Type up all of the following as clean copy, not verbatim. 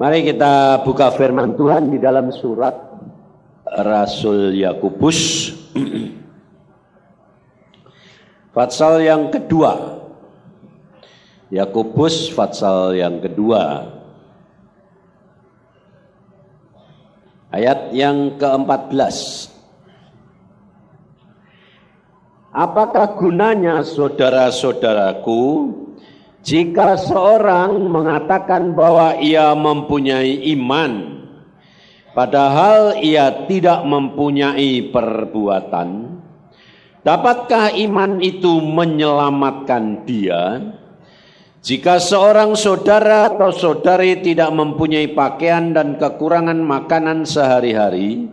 Mari kita buka firman Tuhan di dalam surat Rasul Yakobus pasal yang kedua. Yakobus pasal yang kedua ayat yang ke-14. Apakah gunanya saudara-saudaraku jika seorang mengatakan bahwa ia mempunyai iman, padahal ia tidak mempunyai perbuatan? Dapatkah iman itu menyelamatkan dia? Jika seorang saudara atau saudari tidak mempunyai pakaian dan kekurangan makanan sehari-hari,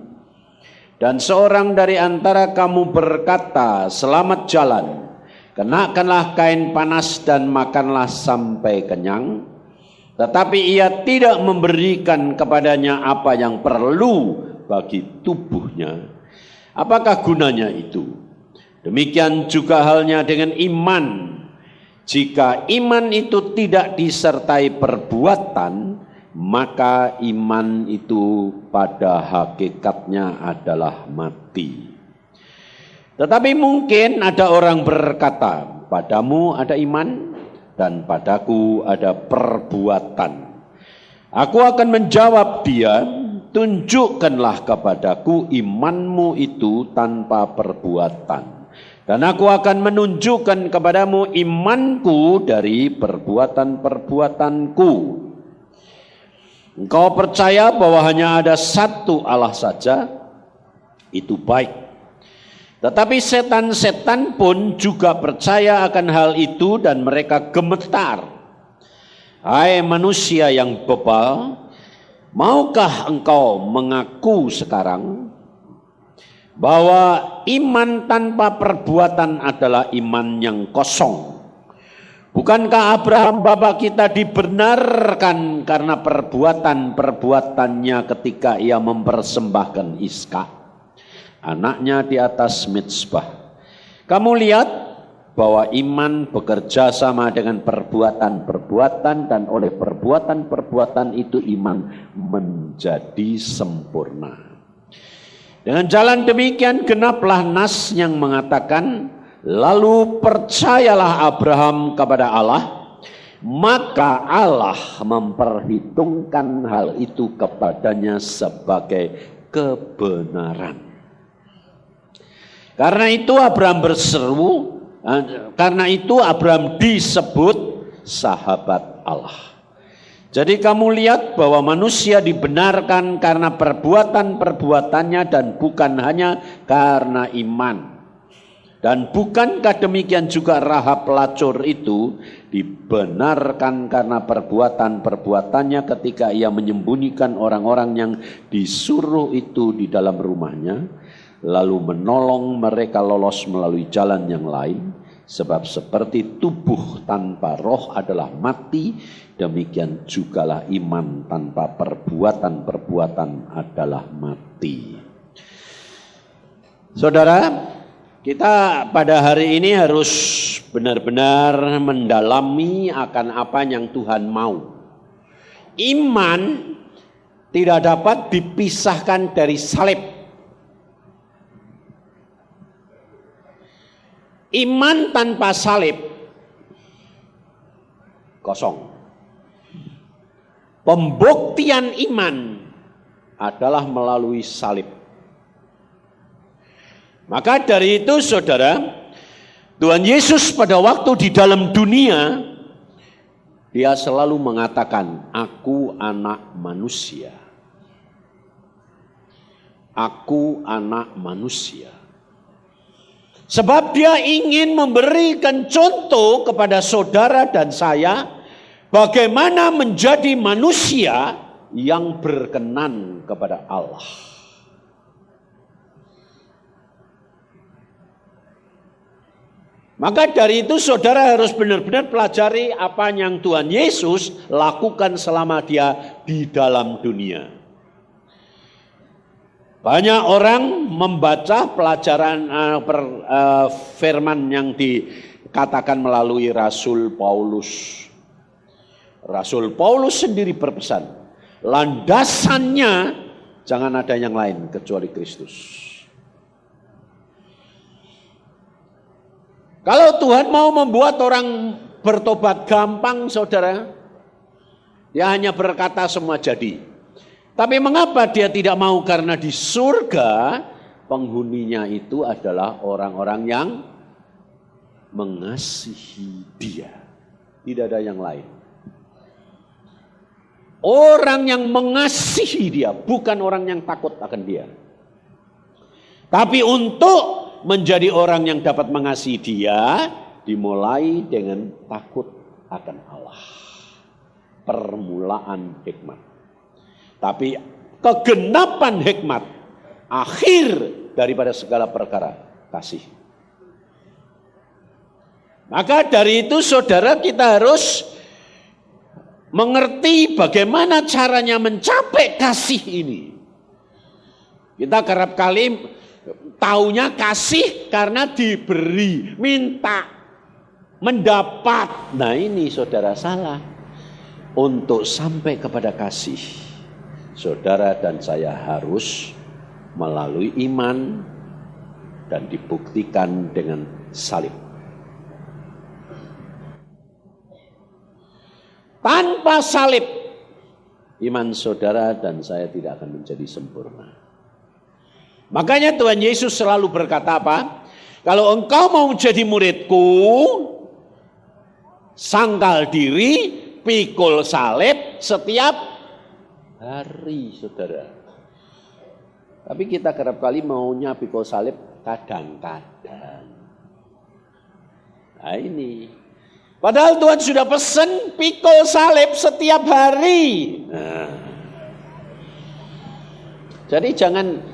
dan seorang dari antara kamu berkata, "Selamat jalan, kenakanlah kain panas dan makanlah sampai kenyang," tetapi ia tidak memberikan kepadanya apa yang perlu bagi tubuhnya, apakah gunanya itu? Demikian juga halnya dengan iman. Jika iman itu tidak disertai perbuatan, maka iman itu pada hakikatnya adalah mati. Tetapi mungkin ada orang berkata, "Padamu ada iman dan padaku ada perbuatan." Aku akan menjawab dia, "Tunjukkanlah kepadaku imanmu itu tanpa perbuatan, dan aku akan menunjukkan kepadamu imanku dari perbuatan-perbuatanku." Engkau percaya bahwa hanya ada satu Allah saja, itu baik. Tetapi setan-setan pun juga percaya akan hal itu dan mereka gemetar. Hai manusia yang bebal, maukah engkau mengaku sekarang bahwa iman tanpa perbuatan adalah iman yang kosong? Bukankah Abraham bapa kita dibenarkan karena perbuatan-perbuatannya ketika ia mempersembahkan Iskak, anaknya di atas mezbah? Kamu lihat bahwa iman bekerja sama dengan perbuatan-perbuatan, dan oleh perbuatan-perbuatan itu iman menjadi sempurna. Dengan jalan demikian genaplah nas yang mengatakan, "Lalu percayalah Abraham kepada Allah, maka Allah memperhitungkan hal itu kepadanya sebagai kebenaran." Karena itu Abraham berseru, karena itu Abraham disebut sahabat Allah. Jadi kamu lihat bahwa manusia dibenarkan karena perbuatan-perbuatannya dan bukan hanya karena iman. Dan bukankah demikian juga Rahab pelacur itu dibenarkan karena perbuatan-perbuatannya ketika ia menyembunyikan orang-orang yang disuruh itu di dalam rumahnya, lalu menolong mereka lolos melalui jalan yang lain? Sebab seperti tubuh tanpa roh adalah mati, demikian jugalah iman tanpa perbuatan-perbuatan adalah mati. Saudara, kita pada hari ini harus benar-benar mendalami akan apa yang Tuhan mau. Iman tidak dapat dipisahkan dari salib. Iman tanpa salib kosong. Pembuktian iman adalah melalui salib. Maka dari itu saudara, Tuhan Yesus pada waktu di dalam dunia, dia selalu mengatakan, "Aku anak manusia. Aku anak manusia." Sebab dia ingin memberikan contoh kepada saudara dan saya, bagaimana menjadi manusia yang berkenan kepada Allah. Maka dari itu saudara harus benar-benar pelajari apa yang Tuhan Yesus lakukan selama dia di dalam dunia. Banyak orang membaca pelajaran firman yang dikatakan melalui Rasul Paulus. Rasul Paulus sendiri berpesan, Landasannya jangan ada yang lain kecuali Kristus. Kalau Tuhan mau membuat orang bertobat gampang, saudara, dia hanya berkata semua jadi. Tapi mengapa dia tidak mau? Karena di surga penghuninya itu adalah orang-orang yang mengasihi dia. Tidak ada yang lain. Orang yang mengasihi dia, bukan orang yang takut akan dia. Tapi untuk menjadi orang yang dapat mengasihi dia, dimulai dengan takut akan Allah. Permulaan hikmat. Tapi kegenapan hikmat, akhir daripada segala perkara, kasih. Maka dari itu saudara, kita harus mengerti bagaimana caranya mencapai kasih ini. Kita kerap kali taunya kasih karena diberi, minta, mendapat. Nah ini saudara salah. Untuk sampai kepada kasih, saudara dan saya harus melalui iman dan dibuktikan dengan salib. Tanpa salib, iman saudara dan saya tidak akan menjadi sempurna. Makanya Tuhan Yesus selalu berkata apa? Kalau engkau mau menjadi muridku, sangkal diri, pikul salib setiap hari, saudara. Tapi kita kerap kali maunya pikul salib kadang-kadang. Nah ini. Padahal Tuhan sudah pesan pikul salib setiap hari. Nah. Jadi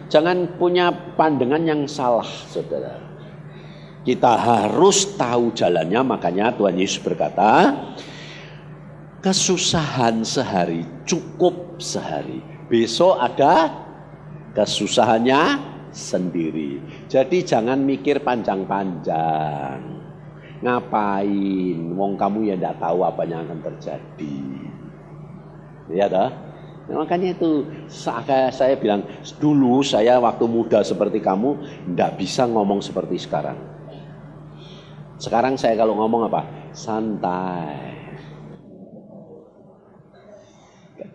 jangan punya pandangan yang salah, saudara. Kita harus tahu jalannya, makanya Tuhan Yesus berkata, kesusahan sehari cukup sehari. Besok ada kesusahannya sendiri. Jadi jangan mikir panjang-panjang. Ngapain? Wong kamu ya tidak tahu apa yang akan terjadi. Ya toh? Nah, makanya itu saya bilang dulu saya waktu muda seperti kamu tidak bisa ngomong seperti sekarang. Sekarang saya kalau ngomong apa? Santai.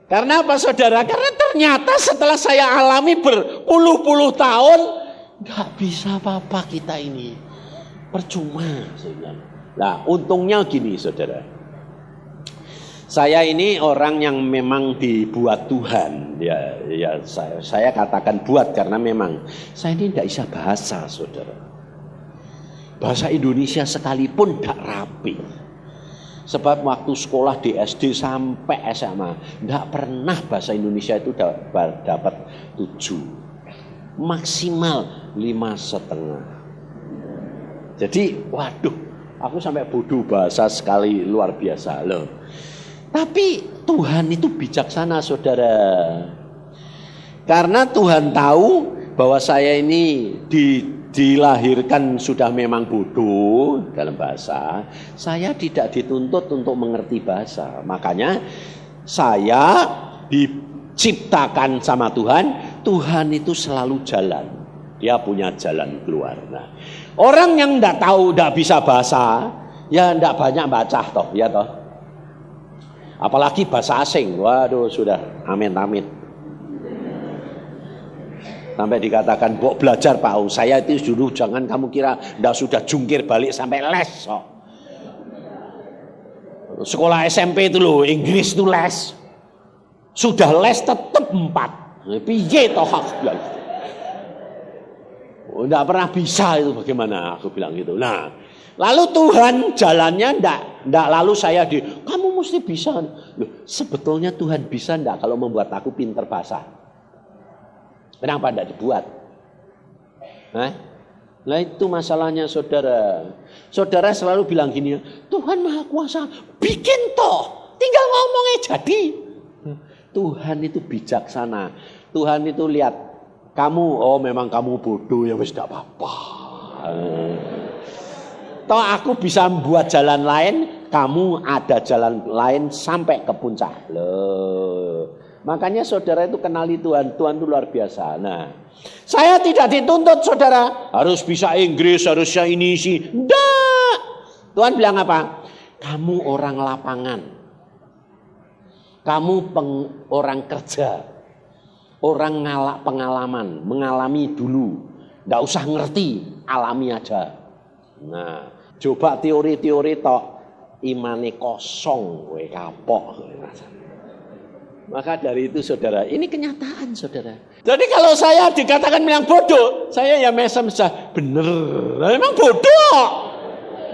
Karena apa saudara? Karena ternyata setelah saya alami berpuluh-puluh tahun, nggak bisa apa-apa kita ini. Percuma, saya bilang. Nah, untungnya gini, saudara. Saya ini orang yang memang dibuat Tuhan. Ya, saya katakan buat karena memang saya ini tidak bisa bahasa, saudara. Bahasa Indonesia sekalipun tidak rapi. Sebab waktu sekolah di SD sampai SMA, tidak pernah bahasa Indonesia itu dapat 7. Maksimal 5,5. Jadi, waduh, aku sampai bodoh bahasa sekali, luar biasa loh. Tapi Tuhan itu bijaksana, saudara. Karena Tuhan tahu bahwa saya ini dilahirkan sudah memang bodoh dalam bahasa. Saya tidak dituntut untuk mengerti bahasa. Makanya saya diciptakan sama Tuhan. Tuhan itu selalu jalan. Dia punya jalan keluar. Nah, orang yang tidak tahu, tidak bisa bahasa, ya tidak banyak baca toh, ya toh. Apalagi bahasa asing, waduh sudah amit-amit. Sampai dikatakan, "Bok belajar Pak, saya itu dulu jangan kamu kira tidak sudah jungkir balik sampai les." Oh. Sekolah SMP itu loh, Inggris itu les. Sudah les tetap 4. Piye toh aku bilang. Tidak pernah bisa itu bagaimana aku bilang gitu. Nah, lalu Tuhan jalannya tidak lalu saya kamu mesti bisa. Loh, sebetulnya Tuhan bisa tidak kalau membuat aku pinter bahasa? Kenapa tidak dibuat? Nah itu masalahnya saudara. Saudara selalu bilang gini, Tuhan Maha Kuasa, bikin toh, tinggal ngomongnya jadi. Tuhan itu bijaksana. Tuhan itu lihat. Kamu, memang kamu bodoh, ya wis gak apa-apa. Toh aku bisa membuat jalan lain, kamu ada jalan lain sampai ke puncak. Loh, Makanya saudara itu kenali Tuhan. Tuhan itu luar biasa. Nah, saya tidak dituntut saudara harus bisa Inggris, harusnya ini sih. Enggak. Tuhan bilang apa? Kamu orang lapangan. Kamu orang kerja. Orang ngalak pengalaman, mengalami dulu. Enggak usah ngerti, alami aja. Nah, coba teori-teori tok imane kosong kowe kapok. Maka dari itu saudara, ini kenyataan saudara. Jadi kalau saya dikatakan bilang bodoh, saya ya mesem saja. Bener, memang bodoh.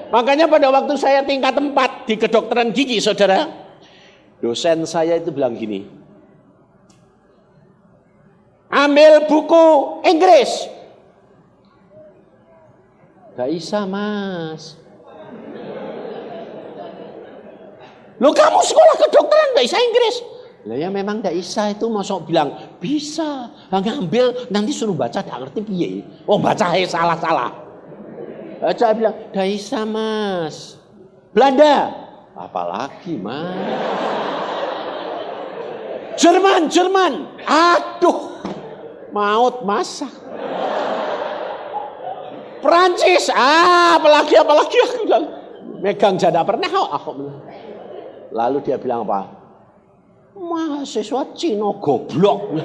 Makanya pada waktu saya tingkat 4 di kedokteran gigi saudara, dosen saya itu bilang gini, ambil buku Inggris. Gak bisa mas. Loh kamu sekolah kedokteran gak bisa Inggris? Lah ya memang gak bisa itu, masuk bilang bisa, ngambil nanti suruh baca gak ngerti piye. Oh baca salah-salah. Baca bilang gak bisa mas. Belanda, apalagi mas. Jerman, aduh, maut masak. Perancis, apalagi aku bilang megang jada pernah aku bilang. Lalu dia bilang apa? Mahasiswa Cina goblok.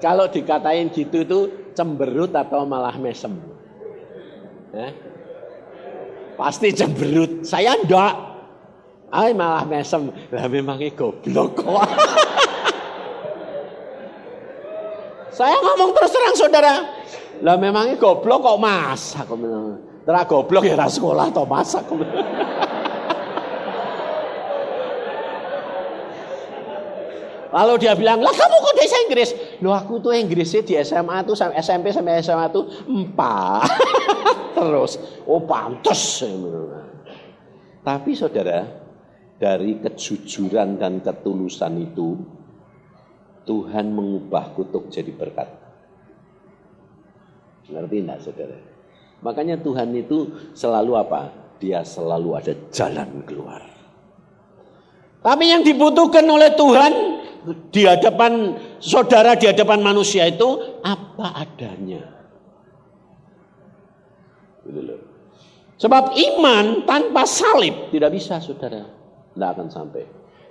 Kalau dikatain gitu tuh cemberut atau malah mesem? Pasti cemberut. Saya enggak. Malah mesem. Lah memangnya goblok kok. Saya ngomong terus terang saudara. Lah memangnya goblok kok mas? Aku bilang. Terus goblok ya ra sekolah atau masak. Lalu dia bilang, lah kamu kok bisa Inggris? Loh aku tuh Inggrisnya di SMA tuh SMP sampai SMA tuh 4. Terus, oh pantes. Tapi saudara, dari kejujuran dan ketulusan itu, Tuhan mengubah kutuk jadi berkat. Ngerti enggak saudara? Makanya Tuhan itu selalu apa? Dia selalu ada jalan keluar. Tapi yang dibutuhkan oleh Tuhan di hadapan saudara, di hadapan manusia itu apa adanya. Sebab iman tanpa salib tidak bisa saudara. Tidak akan sampai.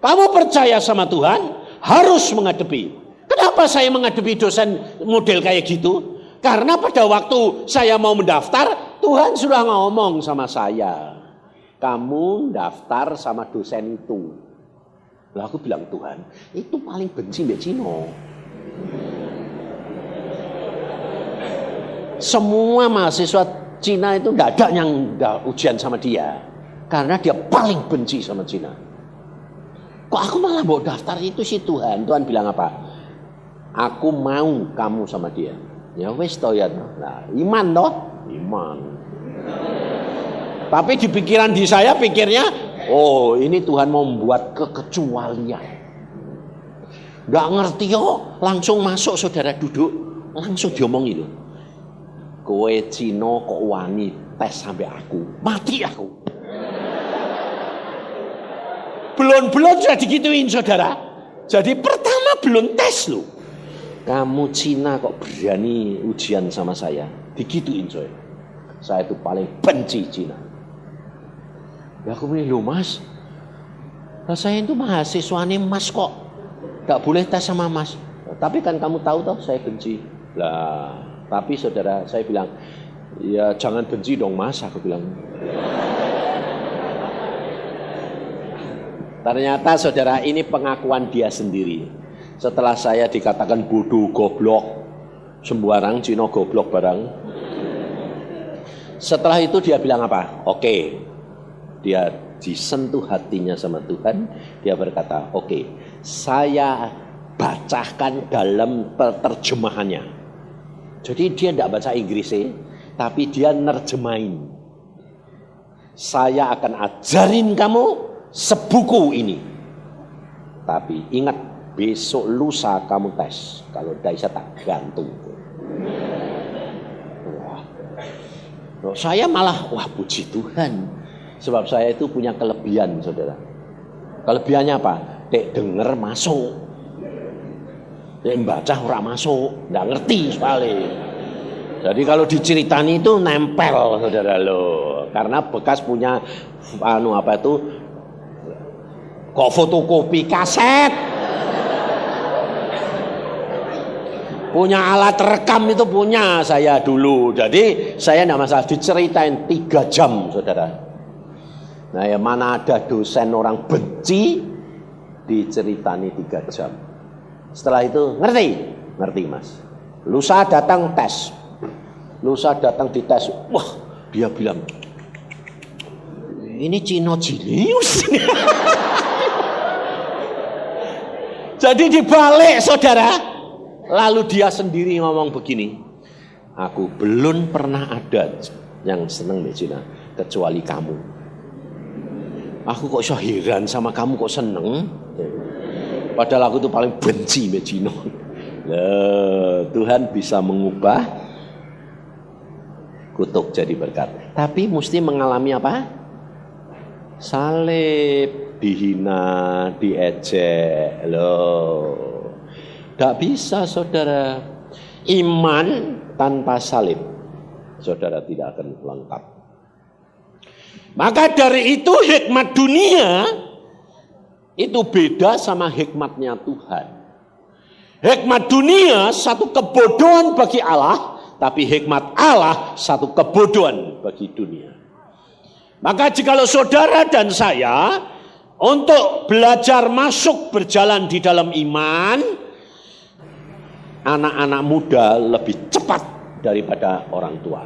Kamu percaya sama Tuhan harus menghadapi. Kenapa saya menghadapi dosen model kayak gitu? Karena pada waktu saya mau mendaftar, Tuhan sudah ngomong sama saya. Kamu daftar sama dosen itu. Lalu aku bilang, Tuhan, itu paling benci Mbak Cino. Semua mahasiswa Cina itu tidak ada yang ujian sama dia. Karena dia paling benci sama Cina. Kok aku malah mau daftar itu sih Tuhan? Tuhan bilang apa? Aku mau kamu sama dia. Ya wis toh ya. Nah, iman toh? Iman. Tapi di pikiran di saya pikirnya, oh ini Tuhan mau membuat kekecualian. Gak ngerti yo, langsung masuk saudara duduk, langsung diomong itu. Kowe Cina kok wani tes sampai aku, mati aku. Belum sudah digituin saudara. Jadi pertama belum tes loh. Kamu Cina kok berani ujian sama saya? Digituin saya. Saya itu paling benci Cina. Ya aku bilang, loh mas, nah, saya itu mahasiswanya mas kok. Gak boleh tes sama mas. Tapi kan kamu tahu toh saya benci. Lah, tapi saudara saya bilang, ya jangan benci dong mas, aku bilang. Ternyata saudara ini pengakuan dia sendiri. Setelah saya dikatakan bodoh, goblok, sembarang Cina goblok barang. Setelah itu dia bilang apa? Oke. Dia disentuh hatinya sama Tuhan. Dia berkata, oke, saya bacakan dalam terjemahannya. Jadi dia tidak baca Inggrisnya, tapi dia nerjemahin. Saya akan ajarin kamu sebuku ini. Tapi ingat, besok lusa kamu tes. Kalau tidak bisa tak gantung. Wah. Saya malah, wah puji Tuhan. Sebab saya itu punya kelebihan, saudara. Kelebihannya apa? Dek denger masuk. Dek baca ora masuk, nggak ngerti sekali. Jadi kalau diceritani itu nempel, saudara loh. Karena bekas punya kok fotokopi kaset. Punya alat rekam itu punya saya dulu. Jadi saya tidak masalah diceritain 3 jam, saudara. Nah, ya mana ada dosen orang benci diceritani 3 jam. Setelah itu ngerti mas. Lusa datang tes. Lusa datang dites. Wah, dia bilang ini Cino jenius. Jadi dibalik, saudara. Lalu dia sendiri ngomong begini, aku belum pernah ada yang seneng Cina kecuali kamu. Aku kok heran sama kamu kok seneng. Padahal aku tuh paling benci Cina. Tuhan bisa mengubah kutuk jadi berkat. Tapi mesti mengalami apa? Salib, dihina, diejek. Tidak bisa, saudara. Iman tanpa salib, saudara tidak akan lengkap. Maka dari itu hikmat dunia itu beda sama hikmatnya Tuhan. Hikmat dunia satu kebodohan bagi Allah, tapi hikmat Allah satu kebodohan bagi dunia. Maka jikalau saudara dan saya untuk belajar masuk berjalan di dalam iman, anak-anak muda lebih cepat daripada orang tua.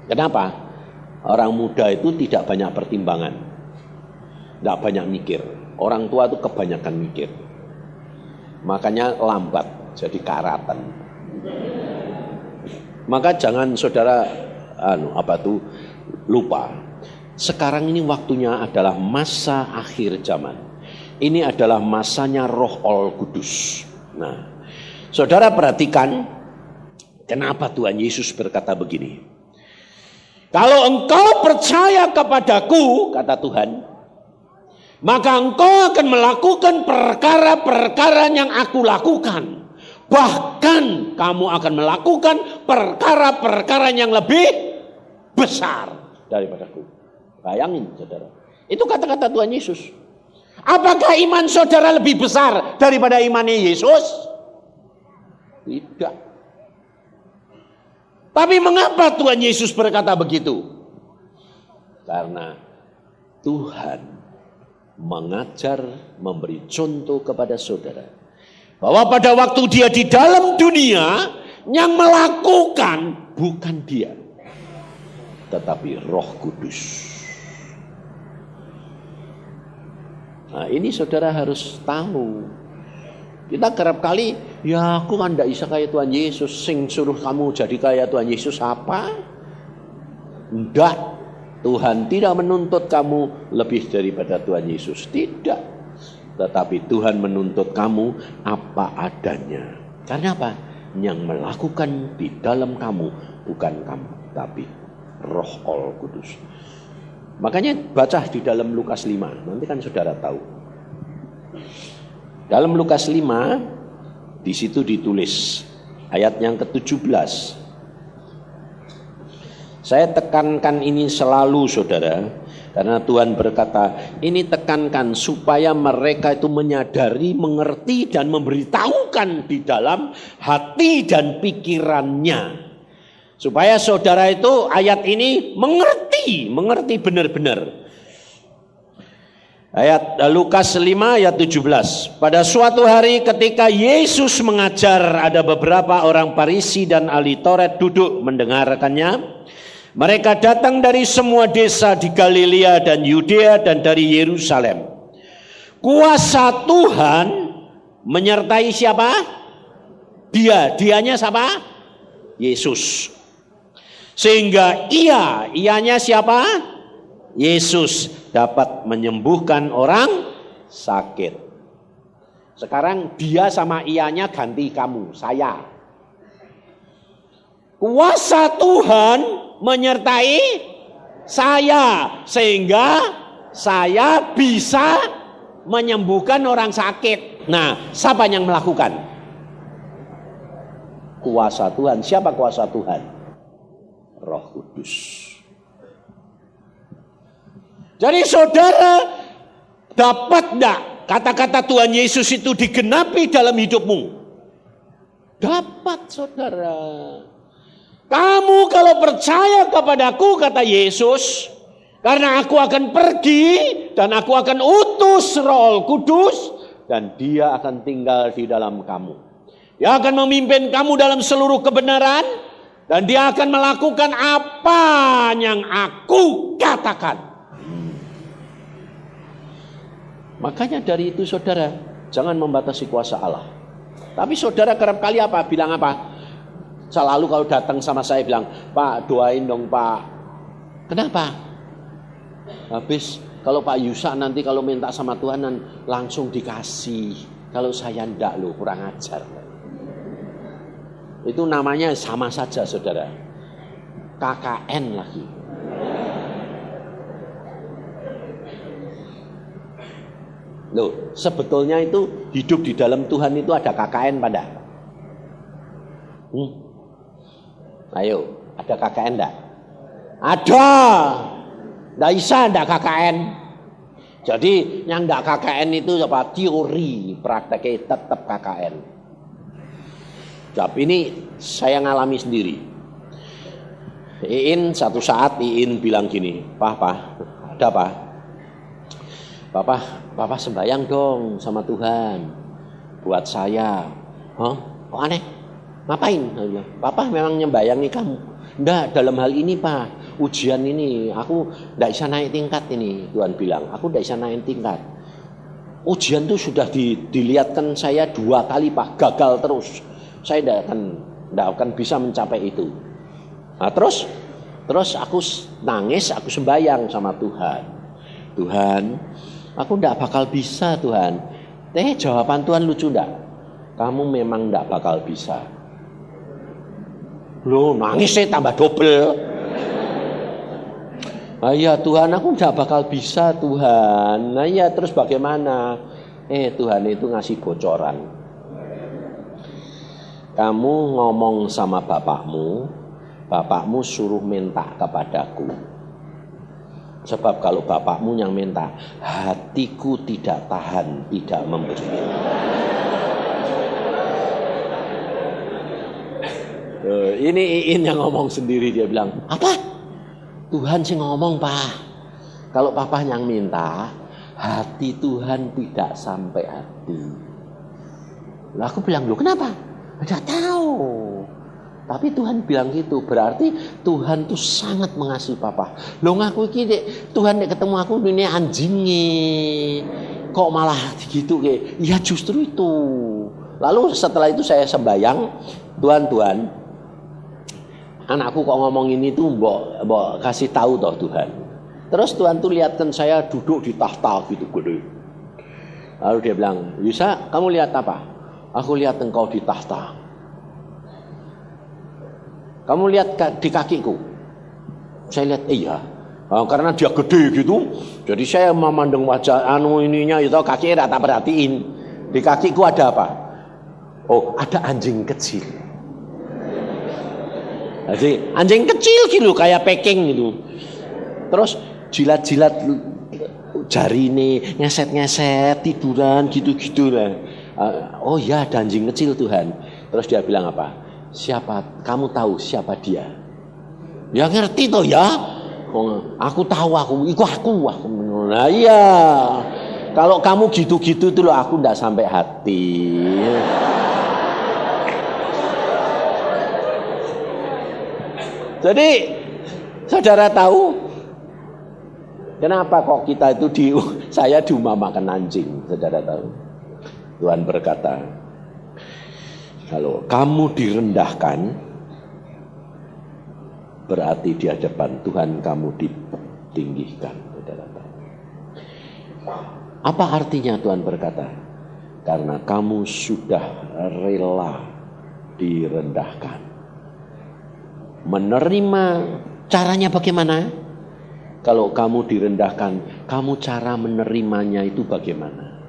Kenapa? Orang muda itu tidak banyak pertimbangan, tidak banyak mikir. Orang tua itu kebanyakan mikir, makanya lambat jadi karatan. Maka jangan saudara lupa. Sekarang ini waktunya adalah masa akhir zaman. Ini adalah masanya Roh Al Kudus. Nah, saudara perhatikan kenapa Tuhan Yesus berkata begini. Kalau engkau percaya kepadaku, kata Tuhan, maka engkau akan melakukan perkara-perkara yang aku lakukan. Bahkan kamu akan melakukan perkara-perkara yang lebih besar daripadaku. Bayangin, saudara. Itu kata-kata Tuhan Yesus. Apakah iman saudara lebih besar daripada imannya Yesus? Tidak. Tapi mengapa Tuhan Yesus berkata begitu? Karena Tuhan mengajar, memberi contoh kepada saudara, bahwa pada waktu dia di dalam dunia, yang melakukan bukan dia, tetapi Roh Kudus. Nah, ini saudara harus tahu. Kita kerap kali, ya aku kan tidak bisa kayak Tuhan Yesus, sing suruh kamu jadi kayak Tuhan Yesus apa? Tidak, Tuhan tidak menuntut kamu lebih daripada Tuhan Yesus, tidak. Tetapi Tuhan menuntut kamu apa adanya. Karena apa? Yang melakukan di dalam kamu bukan kamu, tapi Roh Al Kudus. Makanya baca di dalam Lukas 5, nanti kan saudara tahu. Dalam Lukas 5, di situ ditulis ayat yang ke-17. Saya tekankan ini selalu, saudara, karena Tuhan berkata, ini tekankan supaya mereka itu menyadari, mengerti, dan memberitahukan di dalam hati dan pikirannya. Supaya saudara itu ayat ini mengerti benar-benar. Ayat Lukas 5 ayat 17. Pada suatu hari ketika Yesus mengajar, ada beberapa orang Farisi dan ahli Taurat duduk mendengarkannya. Mereka datang dari semua desa di Galilea dan Yudea dan dari Yerusalem. Kuasa Tuhan menyertai siapa? Dianya siapa? Yesus. Sehingga ianya siapa? Yesus dapat menyembuhkan orang sakit. Sekarang dia sama ianya ganti kamu, saya. kuasa Tuhan menyertai saya sehingga saya bisa menyembuhkan orang sakit. Nah, siapa yang melakukan? Kuasa Tuhan. Siapa kuasa Tuhan? Roh Kudus. Jadi saudara, dapat enggak kata-kata Tuhan Yesus itu digenapi dalam hidupmu? Dapat, saudara. Kamu kalau percaya kepadaku, kata Yesus, karena aku akan pergi dan aku akan utus Roh Kudus dan dia akan tinggal di dalam kamu. Dia akan memimpin kamu dalam seluruh kebenaran dan dia akan melakukan apa yang aku katakan. Makanya dari itu saudara, jangan membatasi kuasa Allah. Tapi saudara kerap kali apa? Bilang apa? Selalu kalau datang sama saya bilang, Pak doain dong Pak. Kenapa? Habis kalau Pak Yusa nanti kalau minta sama Tuhan langsung dikasih. Kalau saya ndak loh, kurang ajar. Itu namanya sama saja saudara. KKN lagi. Loh, sebetulnya itu hidup di dalam Tuhan itu ada KKN pada. Ayo, ada KKN enggak? Ada. Enggak bisa enggak KKN. Jadi yang enggak KKN itu apa? Teori, prakteknya tetap KKN. Tapi ini saya ngalami sendiri. Iin satu saat Iin bilang gini, Pak, ada apa? Papa sembahyang dong sama Tuhan buat saya. Hah? Kok aneh? Ngapain? Papa memang nyembayangi kamu. Enggak, dalam hal ini Pak, ujian ini aku enggak bisa naik tingkat ini. Tuhan bilang, aku enggak bisa naik tingkat. Ujian itu sudah dilihatkan saya 2 kali Pak, gagal terus. Saya enggak akan bisa mencapai itu. Nah, terus aku nangis, aku sembahyang sama Tuhan. Tuhan, aku enggak bakal bisa Tuhan. Jawaban Tuhan lucu enggak? Kamu memang enggak bakal bisa. Loh, nangisnya tambah double. Iya Tuhan, aku enggak bakal bisa Tuhan. Nah iya, terus bagaimana? Tuhan itu ngasih bocoran. Kamu ngomong sama bapakmu suruh minta kepadaku. Sebab kalau bapakmu yang minta, hatiku tidak tahan, tidak memberi. Ini Iin yang ngomong sendiri, dia bilang, apa? Tuhan sih ngomong Pak. Kalau papa yang minta, hati Tuhan tidak sampai hati. Lah aku bilang, loh kenapa? Tidak tahu. Tapi Tuhan bilang gitu, berarti Tuhan tuh sangat mengasihi papa. Loh ngaku iki Tuhan nek ketemu aku ini anjingnya. Kok malah gitu kayak? Ya justru itu. Lalu setelah itu saya sembahyang, Tuhan, anakku kok ngomong ini tuh mbok kasih tahu toh Tuhan. Terus Tuhan tuh lihatkan saya duduk di tahta gitu gede. Lalu dia bilang, Yusa kamu lihat apa? Aku lihat engkau di tahta. Kamu lihat di kakiku? Saya lihat iya. Karena dia gede gitu, jadi saya memandang wajah ininya itu kakinya tak perhatiin. Di kakiku ada apa? Oh, ada anjing kecil. Jadi anjing kecil gitu kayak Peking gitu. Terus jilat-jilat jari ini, ngeset-ngeset tiduran gitu-gitu lah. Oh ya, ada anjing kecil Tuhan. Terus dia bilang apa? Siapa? Kamu tahu siapa dia? Dia ngerti toh ya? Aku tahu aku. Nah iya. Kalau kamu gitu-gitu tuh loh, aku enggak sampai hati. Jadi saudara tahu kenapa kok kita itu saya diumpamakan anjing, saudara tahu? Tuhan berkata, kalau kamu direndahkan, berarti di hadapan Tuhan kamu ditinggikan, saudara tahu. Apa artinya Tuhan berkata? Karena kamu sudah rela direndahkan. Menerima caranya bagaimana? Kalau kamu direndahkan, kamu cara menerimanya itu bagaimana?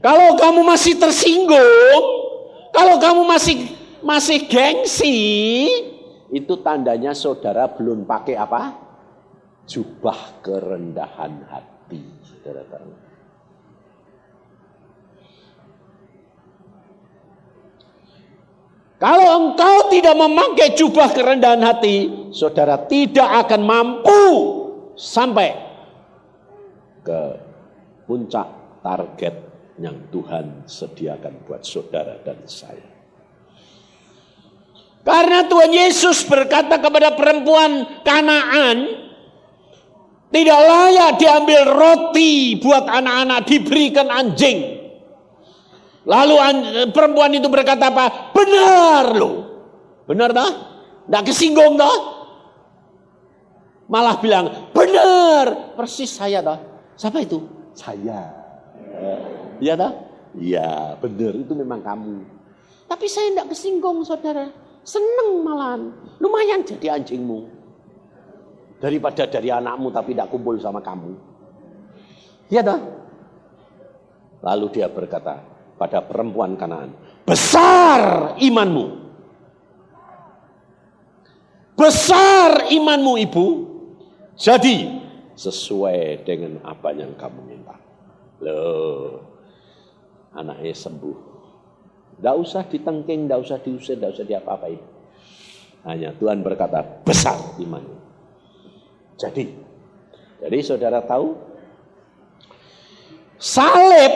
Kalau kamu masih tersinggung, kalau kamu masih gengsi, itu tandanya saudara belum pakai apa? Jubah kerendahan hati. Saudara tahu. Kalau engkau tidak memakai jubah kerendahan hati, saudara tidak akan mampu sampai ke puncak target yang Tuhan sediakan buat saudara dan saya. Karena Tuhan Yesus berkata kepada perempuan Kanaan, tidak layak diambil roti buat anak-anak, diberikan anjing. Lalu perempuan itu berkata apa? Benar loh. Benar dah? Tidak kesinggung dah? Malah bilang, benar. Persis saya dah. Siapa itu? Saya. Iya dah? Iya, benar. Itu memang kamu. Tapi saya tidak kesinggung, saudara. Seneng malahan. Lumayan jadi anjingmu. Daripada dari anakmu tapi tidak kumpul sama kamu. Iya dah? Lalu dia berkata pada perempuan Kanaan, besar imanmu. Besar imanmu ibu. Jadi sesuai dengan apa yang kamu minta. Loh, anaknya sembuh. Tidak usah ditengking, tidak usah diusir, tidak usah diapa-apain. Hanya Tuhan berkata, besar imanmu. Jadi saudara tahu, salib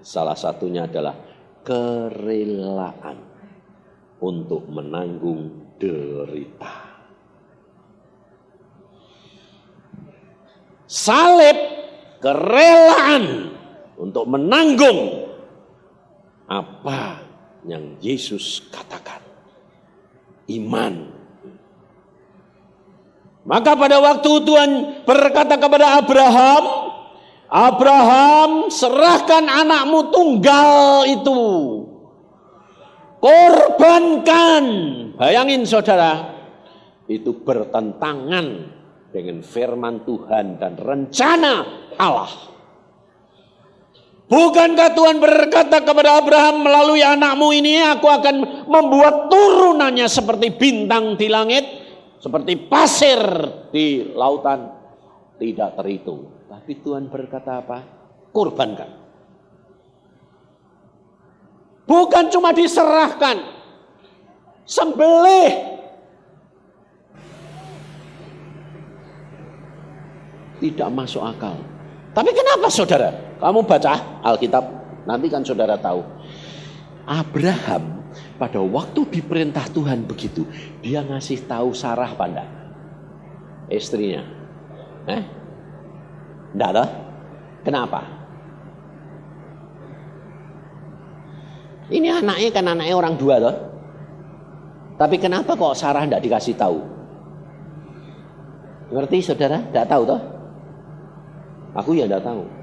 salah satunya adalah kerelaan untuk menanggung derita. Salib, kerelaan untuk menanggung apa yang Yesus katakan. Iman. Maka pada waktu Tuhan berkata kepada Abraham, serahkan anakmu tunggal itu. Korbankan. Bayangin saudara, itu bertentangan dengan firman Tuhan dan rencana Allah. Bukankah Tuhan berkata kepada Abraham, melalui anakmu ini aku akan membuat turunannya seperti bintang di langit, seperti pasir di lautan, tidak terhitung. Tapi Tuhan berkata apa? Korbankan. Bukan cuma diserahkan, sembelih. Tidak masuk akal. Tapi kenapa saudara? Kamu baca Alkitab, nanti kan saudara tahu. Abraham pada waktu diperintah Tuhan begitu, dia ngasih tahu Sarah pada istrinya. Enggak ada? Kenapa? Ini anaknya kan anaknya orang dua toh. Tapi kenapa kok Sarah enggak dikasih tahu? Ngerti saudara? Enggak tahu toh? Aku ya enggak tahu.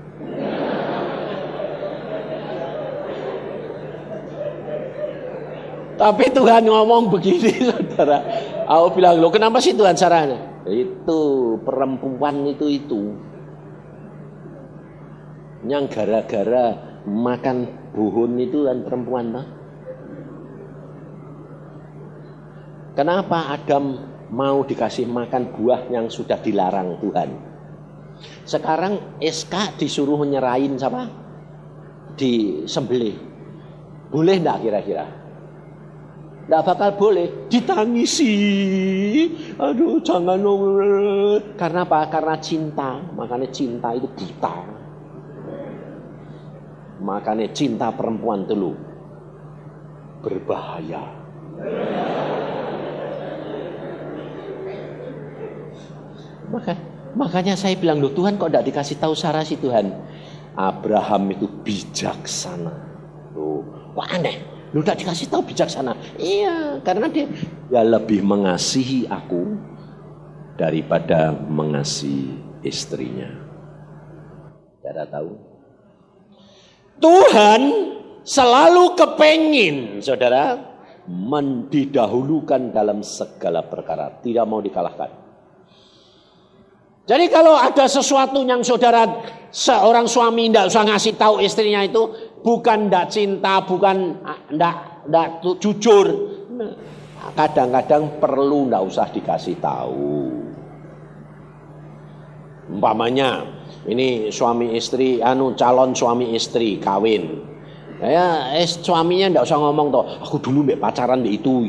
Tapi Tuhan ngomong begini saudara. Aku bilang, loh kenapa sih Tuhan Sarah? Itu perempuan itu. Yang gara-gara makan buhun itu kan perempuan lah. Kenapa Adam mau dikasih makan buah yang sudah dilarang Tuhan? Sekarang SK disuruh nyerahin siapa? Disembelih. Boleh enggak kira-kira? Enggak bakal boleh, ditangisi. Aduh, jangan dong. Karena apa? Karena cinta. Makanya cinta itu buta. Makanya cinta perempuan itu loh berbahaya. Makanya saya bilang, loh Tuhan kok tidak dikasih tahu Sarah sih Tuhan? Abraham itu bijaksana. Loh, kok aneh? Loh tidak dikasih tahu bijaksana? Iya, karena dia lebih mengasihi aku daripada mengasihi istrinya. Tidak tahu? Tuhan selalu kepengin, saudara, mendidahulukan dalam segala perkara, tidak mau dikalahkan. Jadi kalau ada sesuatu yang saudara, seorang suami tidak usah ngasih tahu istrinya itu, bukan tidak cinta, bukan tidak jujur. Kadang-kadang perlu tidak usah dikasih tahu. Umpamanya ini suami istri, calon suami istri kawin. Suaminya tidak usah ngomong toh, aku dulu mbak pacaran itu,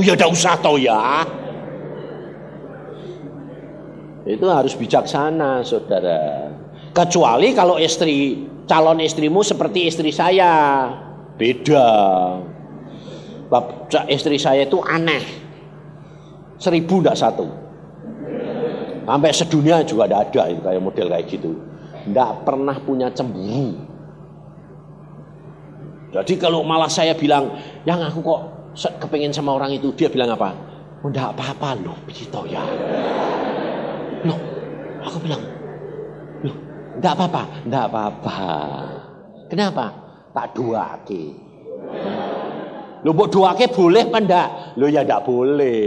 ya tidak usah toh ya. Itu harus bijaksana, saudara. Kecuali kalau calon istrimu seperti istri saya, beda. Istri saya itu aneh, 1000 tidak satu. Sampai sedunia juga tidak ada itu kayak model kayak gitu. Tidak pernah punya cemburu. Jadi kalau malah saya bilang, yang aku kok kepengin sama orang itu, dia bilang apa? Oh, tidak apa-apa loh, begitu ya. Loh, aku bilang, loh, tidak apa-apa. Kenapa? Tak doake. Loh, mbok doake boleh apa enggak? Loh ya enggak boleh.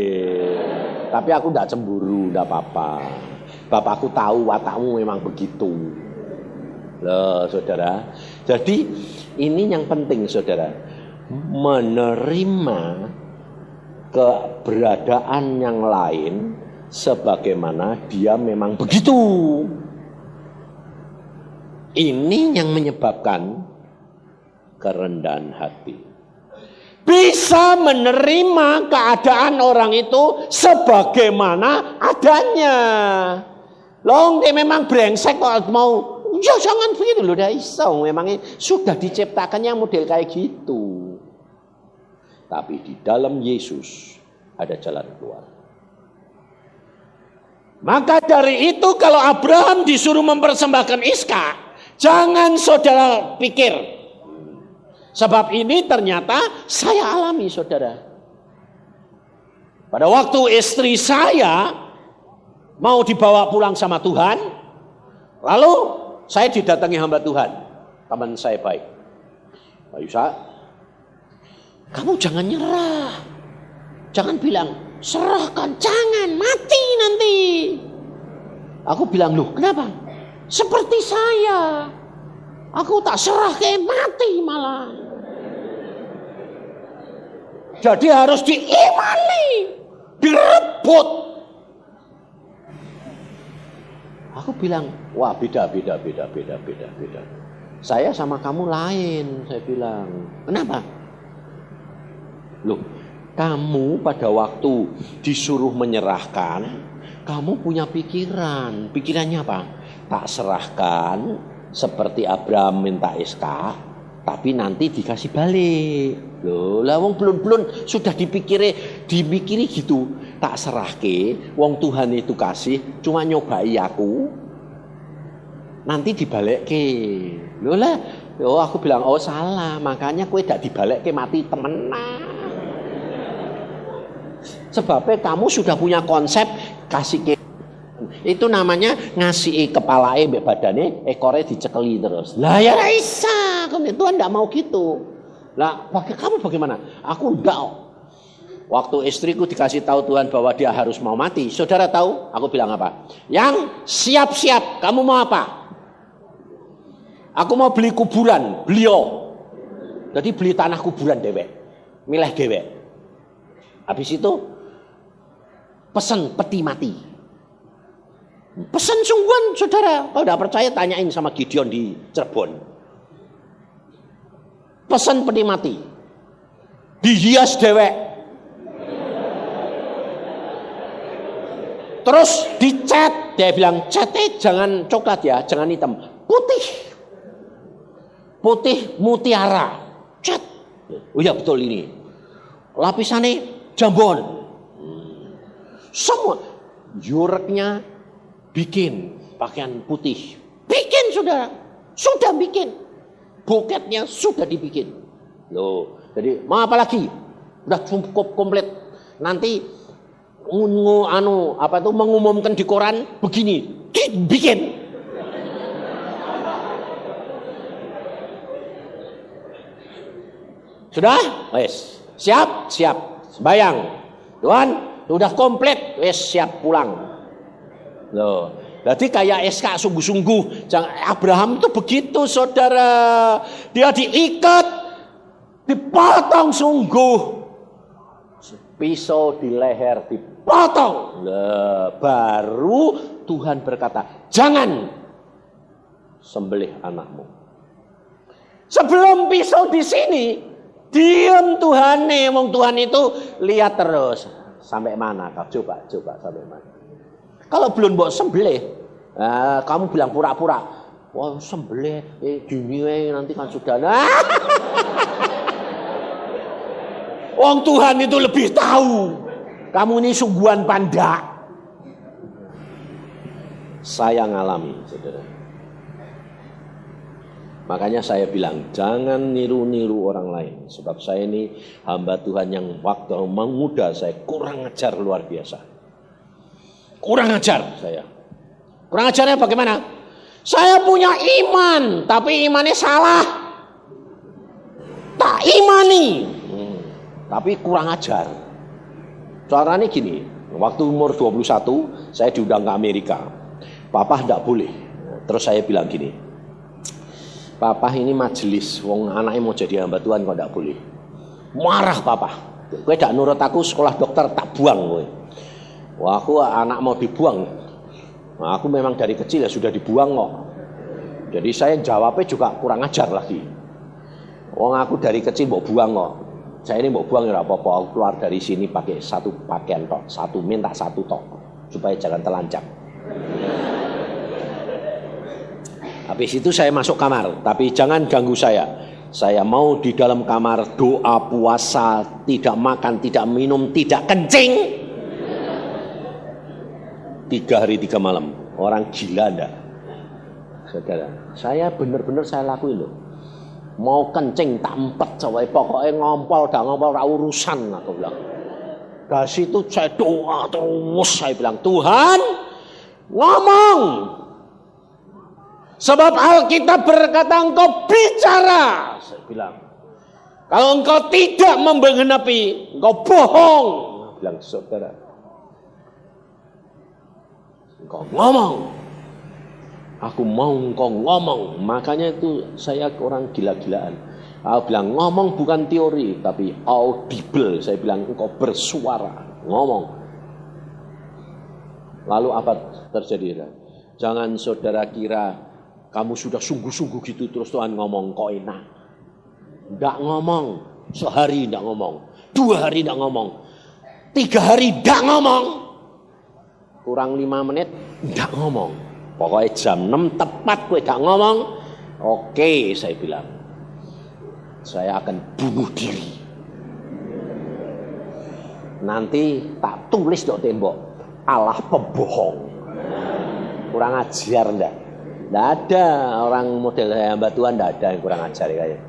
Tapi aku enggak cemburu, enggak apa-apa. Bapakku tahu watakmu memang begitu. Loh, saudara. Jadi ini yang penting, saudara. Menerima keberadaan yang lain sebagaimana dia memang begitu. Ini yang menyebabkan kerendahan hati. Bisa menerima keadaan orang itu sebagaimana adanya. Long dia memang brengsek kok mau, ya jangan begitu loh, dah iso. Memangnya sudah diciptakannya model kayak gitu. Tapi di dalam Yesus ada jalan keluar. Maka dari itu kalau Abraham disuruh mempersembahkan Ishak, jangan saudara pikir, sebab ini ternyata saya alami, saudara. Pada waktu istri saya mau dibawa pulang sama Tuhan, lalu saya didatangi hamba Tuhan, teman saya baik. Pak Yusa, kamu jangan nyerah. Jangan bilang, serahkan, jangan, mati nanti. Aku bilang, loh kenapa? Seperti saya. Aku tak serah kayak mati malah. Jadi harus diimani, direbut. Aku bilang, wah beda. Saya sama kamu lain, saya bilang. Kenapa? Loh, kamu pada waktu disuruh menyerahkan, kamu punya pikiran. Pikirannya apa? Tak serahkan seperti Abraham minta Ishak, tapi nanti dikasih balik. Loh, lah wong belum sudah dipikiri gitu. Tak serahke, wong Tuhan itu kasih, cuma nyobai aku. Nanti dibalekke. Loh lah, aku bilang, oh salah, makanya kowe dak dibalekke mati temenan. Sebabnya kamu sudah punya konsep kasih ke. Itu namanya ngasih kepalae mbek badane, ekore dicekeli terus. Lah ya Raisa, Tuhan enggak mau gitu. Lah, kamu bagaimana? Aku enggak. Waktu istriku dikasih tahu Tuhan bahwa dia harus mau mati, saudara tahu? Aku bilang apa? Yang siap-siap, kamu mau apa? Aku mau beli kuburan, beliau. Jadi beli tanah kuburan dewek, milih dewek. Habis itu pesan peti mati. Pesan sungguhan, saudara. Kalau tidak percaya tanyain sama Gideon di Cirebon. Pesan peti mati, dihias dewek, terus dicat. Dia bilang catnya jangan coklat ya, jangan hitam, putih mutiara, cat. Oh ya betul, ini lapisannya jambon. Semua yureknya bikin pakaian putih, bikin saudara, sudah bikin. Buketnya sudah dibikin. Loh, jadi mau apa lagi? Udah cukup komplit. Nanti mengumumkan di koran begini, dibikin. Sudah? Wes. Siap, siap. Sembayang. Tuhan, sudah komplit, wes siap pulang. Loh, jadi kayak SK sungguh-sungguh. Abraham itu begitu, saudara. Dia diikat, dipotong sungguh. Pisau di leher dipotong. Nah, baru Tuhan berkata, jangan sembelih anakmu. Sebelum pisau di sini, diam Tuhan nih. Wong Tuhan itu lihat terus sampai mana kau, coba sampai mana. Kalau belum mau sembelih, kamu bilang pura-pura, wah sembelih, gini nanti kan sudah. Wong Tuhan itu lebih tahu. Kamu ini sungguhan panda. Saya ngalami, saudara. Makanya saya bilang, jangan niru-niru orang lain. Sebab saya ini hamba Tuhan yang waktu muda saya kurang ajar luar biasa. Kurang ajar saya. Kurang ajarnya bagaimana? Saya punya iman, tapi imannya salah. Tak imani. Tapi kurang ajar. Caranya gini, waktu umur 21 saya diundang ke Amerika. Papa tidak boleh. Terus saya bilang gini, Papa ini majelis, wong anaknya mau jadi hamba Tuhan kok tidak boleh. Marah Papa. Kowe tidak nurut aku, sekolah dokter tak buang kowe. Wah, aku anak mau dibuang. Nah, aku memang dari kecil ya sudah dibuang kok. Jadi saya jawabnya juga kurang ajar lagi. Wong aku dari kecil mau buang kok. Saya ini mau buang ya apa-apa, aku keluar dari sini pakai satu pakaian tok, satu minta satu tok, supaya jangan telanjang. Habis itu saya masuk kamar, tapi jangan ganggu saya. Saya mau di dalam kamar doa, puasa, tidak makan, tidak minum, tidak kencing. 3 hari 3 malam, orang gila enggak? Saudara, saya benar-benar saya lakuin loh. Mau kencing tak empet coba, pokoknya ngompol dah ngompol ra urusan aku bilang. Dari situ saya doa terus, saya bilang Tuhan ngomong. Sebab Alkitab berkata engkau bicara, saya bilang. Kalau engkau tidak menggenapi, engkau bohong, bilang saudara. Engkau ngomong. Aku mau engkau ngomong. Makanya itu saya orang gila-gilaan. Aku bilang ngomong bukan teori, tapi audible. Saya bilang engkau bersuara, ngomong. Lalu apa terjadi? Jangan saudara kira kamu sudah sungguh-sungguh gitu terus Tuhan ngomong kok enak. Enggak ngomong. Sehari enggak ngomong. 2 hari enggak ngomong. 3 hari enggak ngomong. Kurang 5 menit enggak ngomong. Pokoknya jam 6 tepat gue gak ngomong. Oke, saya bilang. Saya akan bunuh diri. Nanti tak tulis di tembok. Allah pembohong. Kurang ajar enggak? Enggak ada orang model hamba Tuhan, enggak ada yang kurang ajar kayak.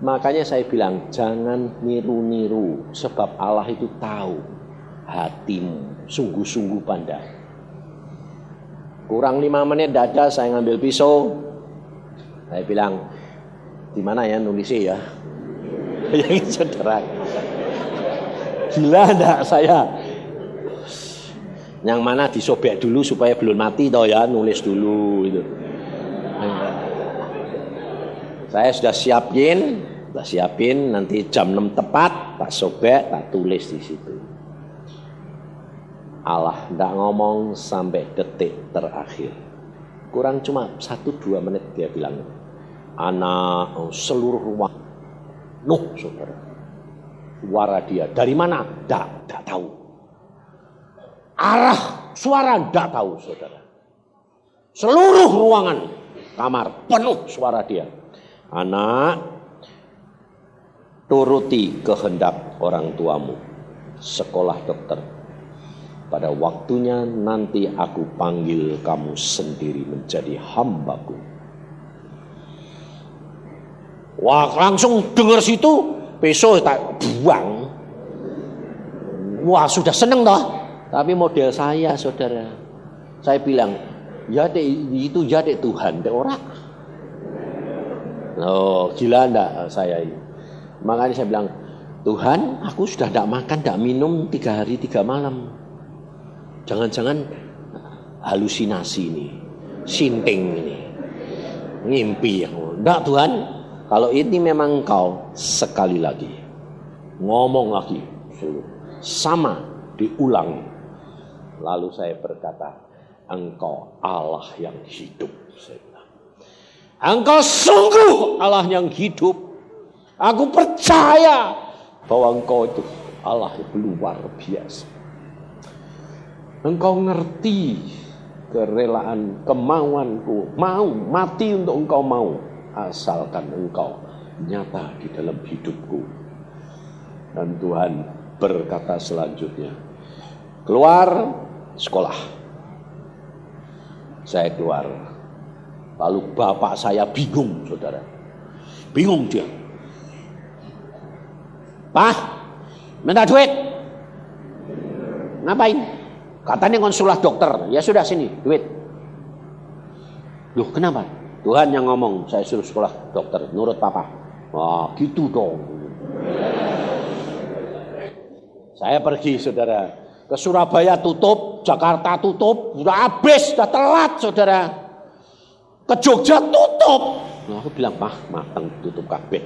Makanya saya bilang jangan niru-niru. Sebab Allah itu tahu hatimu. Sungguh-sungguh pandai. Kurang 5 menit dada saya ngambil pisau. Saya bilang, di mana ya nulisnya ya? Yang saudara. Gila enggak saya? Yang mana disobek dulu supaya belum mati toh ya, nulis dulu itu. Saya sudah siapin nanti jam 6 tepat tak sobek, tak tulis di situ. Allah tidak ngomong sampai detik terakhir. Kurang cuma 1-2 menit dia bilang. Anak seluruh rumah. Nuh saudara. Suara dia. Dari mana? Tidak tahu. Arah suara tidak tahu saudara. Seluruh ruangan kamar penuh suara dia. Anak, turuti kehendak orang tuamu. Sekolah dokter. Pada waktunya nanti aku panggil kamu sendiri menjadi hambaku. Wah langsung dengar situ, besok tak buang. Wah sudah seneng toh. Tapi model saya saudara. Saya bilang, ya dek itu ya dek Tuhan, dek orang. Oh gila enggak saya ini. Makanya saya bilang, Tuhan, aku sudah tidak makan, tidak minum 3 hari 3 malam. Jangan-jangan halusinasi ini, sinting ini, ngimpi. Enggak Tuhan, kalau ini memang Engkau, sekali lagi, ngomong lagi, sama diulang. Lalu saya berkata, Engkau Allah yang hidup. Saya bilang, Engkau sungguh Allah yang hidup. Aku percaya bahwa Engkau itu Allah yang luar biasa. Engkau ngerti kerelaan, kemauanku, mau mati untuk Engkau mau, asalkan Engkau nyata di dalam hidupku. Dan Tuhan berkata selanjutnya, keluar sekolah. Saya keluar. Lalu bapak saya bingung, saudara. Bingung dia. Pak, minta duit. Ngapain? Katanya konsulah dokter. Ya sudah sini, duit. Loh kenapa? Tuhan yang ngomong, saya suruh sekolah dokter. Nurut papa. Wah gitu dong. Saya pergi saudara. Ke Surabaya tutup, Jakarta tutup. Sudah habis, sudah telat saudara. Ke Jogja tutup. Nah, aku bilang, mateng tutup kabeh.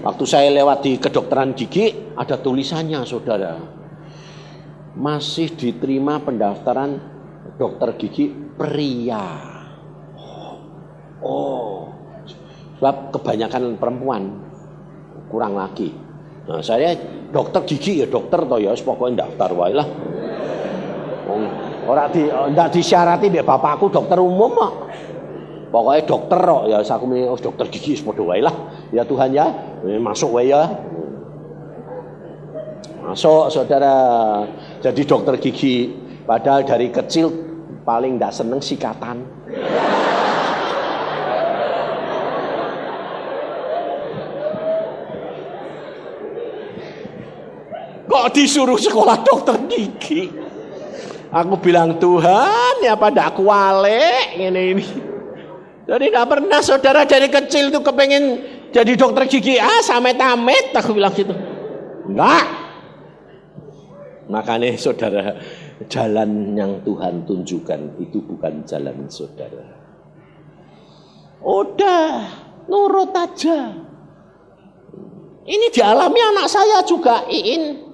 Waktu saya lewat di kedokteran gigi, ada tulisannya saudara. Masih diterima pendaftaran dokter gigi pria. Oh, sebab kebanyakan perempuan, kurang lagi. Nah, saya dokter gigi ya dokter toh ya, pokoknya daftar wae lah. Ora ndak disyarati mbek bapakku dokter umum kok. Pokoknya dokter kok ya aku dokter gigi padha wae lah. Ya Tuhan ya, masuk wae ya. Masuk saudara, jadi dokter gigi. Padahal dari kecil paling tidak seneng sikatan. Kok disuruh sekolah dokter gigi? Aku bilang Tuhan ya pada aku wale ini. Jadi tidak pernah saudara dari kecil tuh kepengen jadi dokter gigi. Sampai tamet aku bilang gitu. Enggak. Makanya saudara, jalan yang Tuhan tunjukkan itu bukan jalan saudara. Udah, nurut aja. Ini dialami anak saya juga, Iin.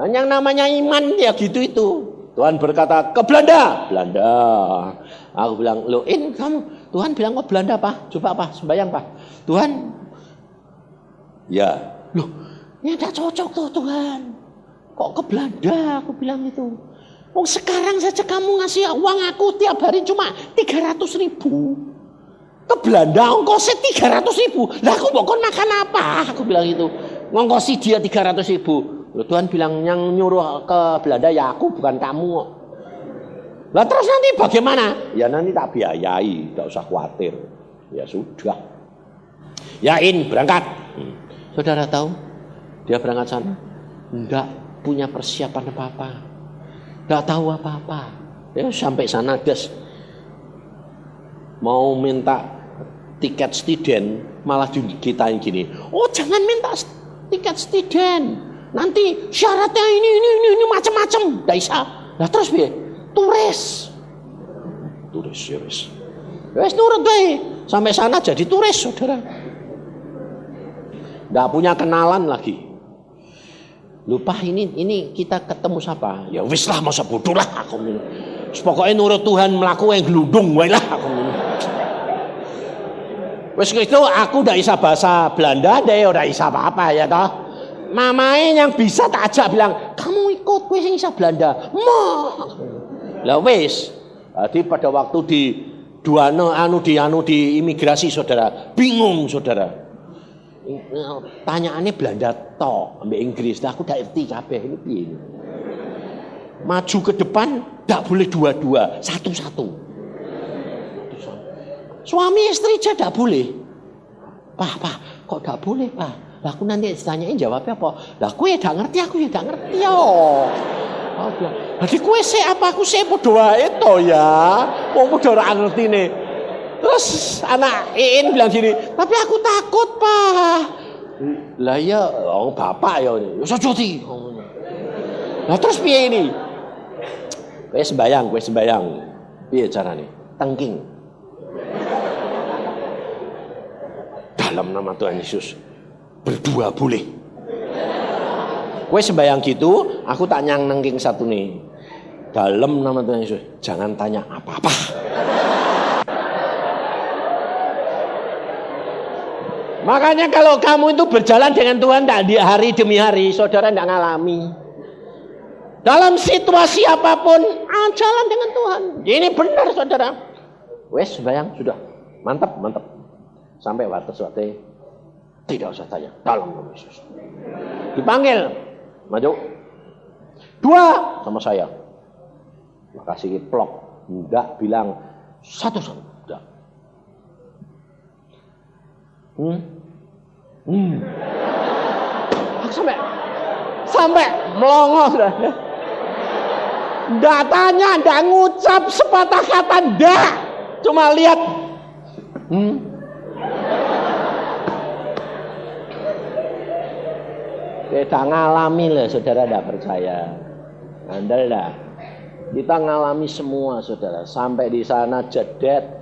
Yang namanya iman ya gitu itu. Tuhan berkata, ke Belanda. Belanda. Aku bilang, loh In kamu, Tuhan bilang ke Belanda Pak. Coba Pak, sembahyang Pak. Tuhan. Ya. Loh, ini tidak cocok tuh Tuhan. Kok ke Belanda aku bilang itu. Oh sekarang saja kamu ngasih uang aku tiap hari cuma 300.000. Ke Belanda ongkosnya 300.000. Lah aku mau makan apa? Aku bilang itu. Ngongkosi dia 300.000. Loh, Tuhan bilang yang nyuruh ke Belanda ya aku bukan kamu. Lah terus nanti bagaimana? Ya nanti tak biayai, tidak usah khawatir. Ya sudah. Yain berangkat. Saudara tahu? Dia berangkat sana. Enggak punya persiapan apa-apa. Enggak tahu apa-apa. Ya sampai sana des. Mau minta tiket student malah digitain gini. Oh jangan minta tiket student. Nanti syaratnya ini macam-macam. Enggak bisa. Lah terus piye? Turis ya wis. Wis nurut bae. Sampai sana jadi turis saudara. Enggak punya kenalan lagi. Lupa ini kita ketemu siapa? Ya wis lah masa bodoh lah aku. Pokoknya nurut Tuhan melaku yang gelundung wae lah aku. Wis gitu aku ndak bisa bahasa Belanda deh, ora bisa apa-apa ya toh. Mamae yang bisa tak ajak bilang, "Kamu ikut kowe sing bisa Belanda." Lah wis. Jadi pada waktu di di imigrasi saudara, bingung saudara. Tanyaannya Belanda tok, ambek Inggris. Nah, aku ndak ngerti kabeh ini piye. Maju ke depan ndak boleh dua-dua, satu-satu. Suami istri aja ndak boleh. Pak, kok ndak boleh, Pak? Lah aku nanti ditanyain jawabnya apa? Lah kowe ndak ngerti, aku ya ndak ngerti yo. Jadi kowe sik apa aku sik padha wae to ya. Wong padha ora ngertine. Terus anak Iin bilang gini, tapi aku takut Pak. Lah iya, bapak ya. Sojo ti. Lah terus piye ini? Kowe sembayang. Piye carane? Tengking. Dalam nama Tuhan Yesus. Berdua boleh. Kowe sembayang gitu, aku tak nengking satu nih. Dalam nama Tuhan Yesus, jangan tanya apa-apa. Makanya kalau kamu itu berjalan dengan Tuhan tak di hari demi hari, saudara tidak ngalami. Dalam situasi apapun, jalan dengan Tuhan. Ini benar saudara. Wes sembahyang sudah, mantap. Sampai waktu tidak usah tanya. Dalam nama Yesus. Dipanggil, maju. 2 sama saya. Makasih plok, enggak bilang satu. Enggak. Sampai melongo sudah. Enggak tanya, enggak ngucap sepatah kata, enggak. Cuma lihat. Kita ngalami lah, saudara enggak percaya. Andal dah. Kita ngalami semua, saudara. Sampai di sana jedet.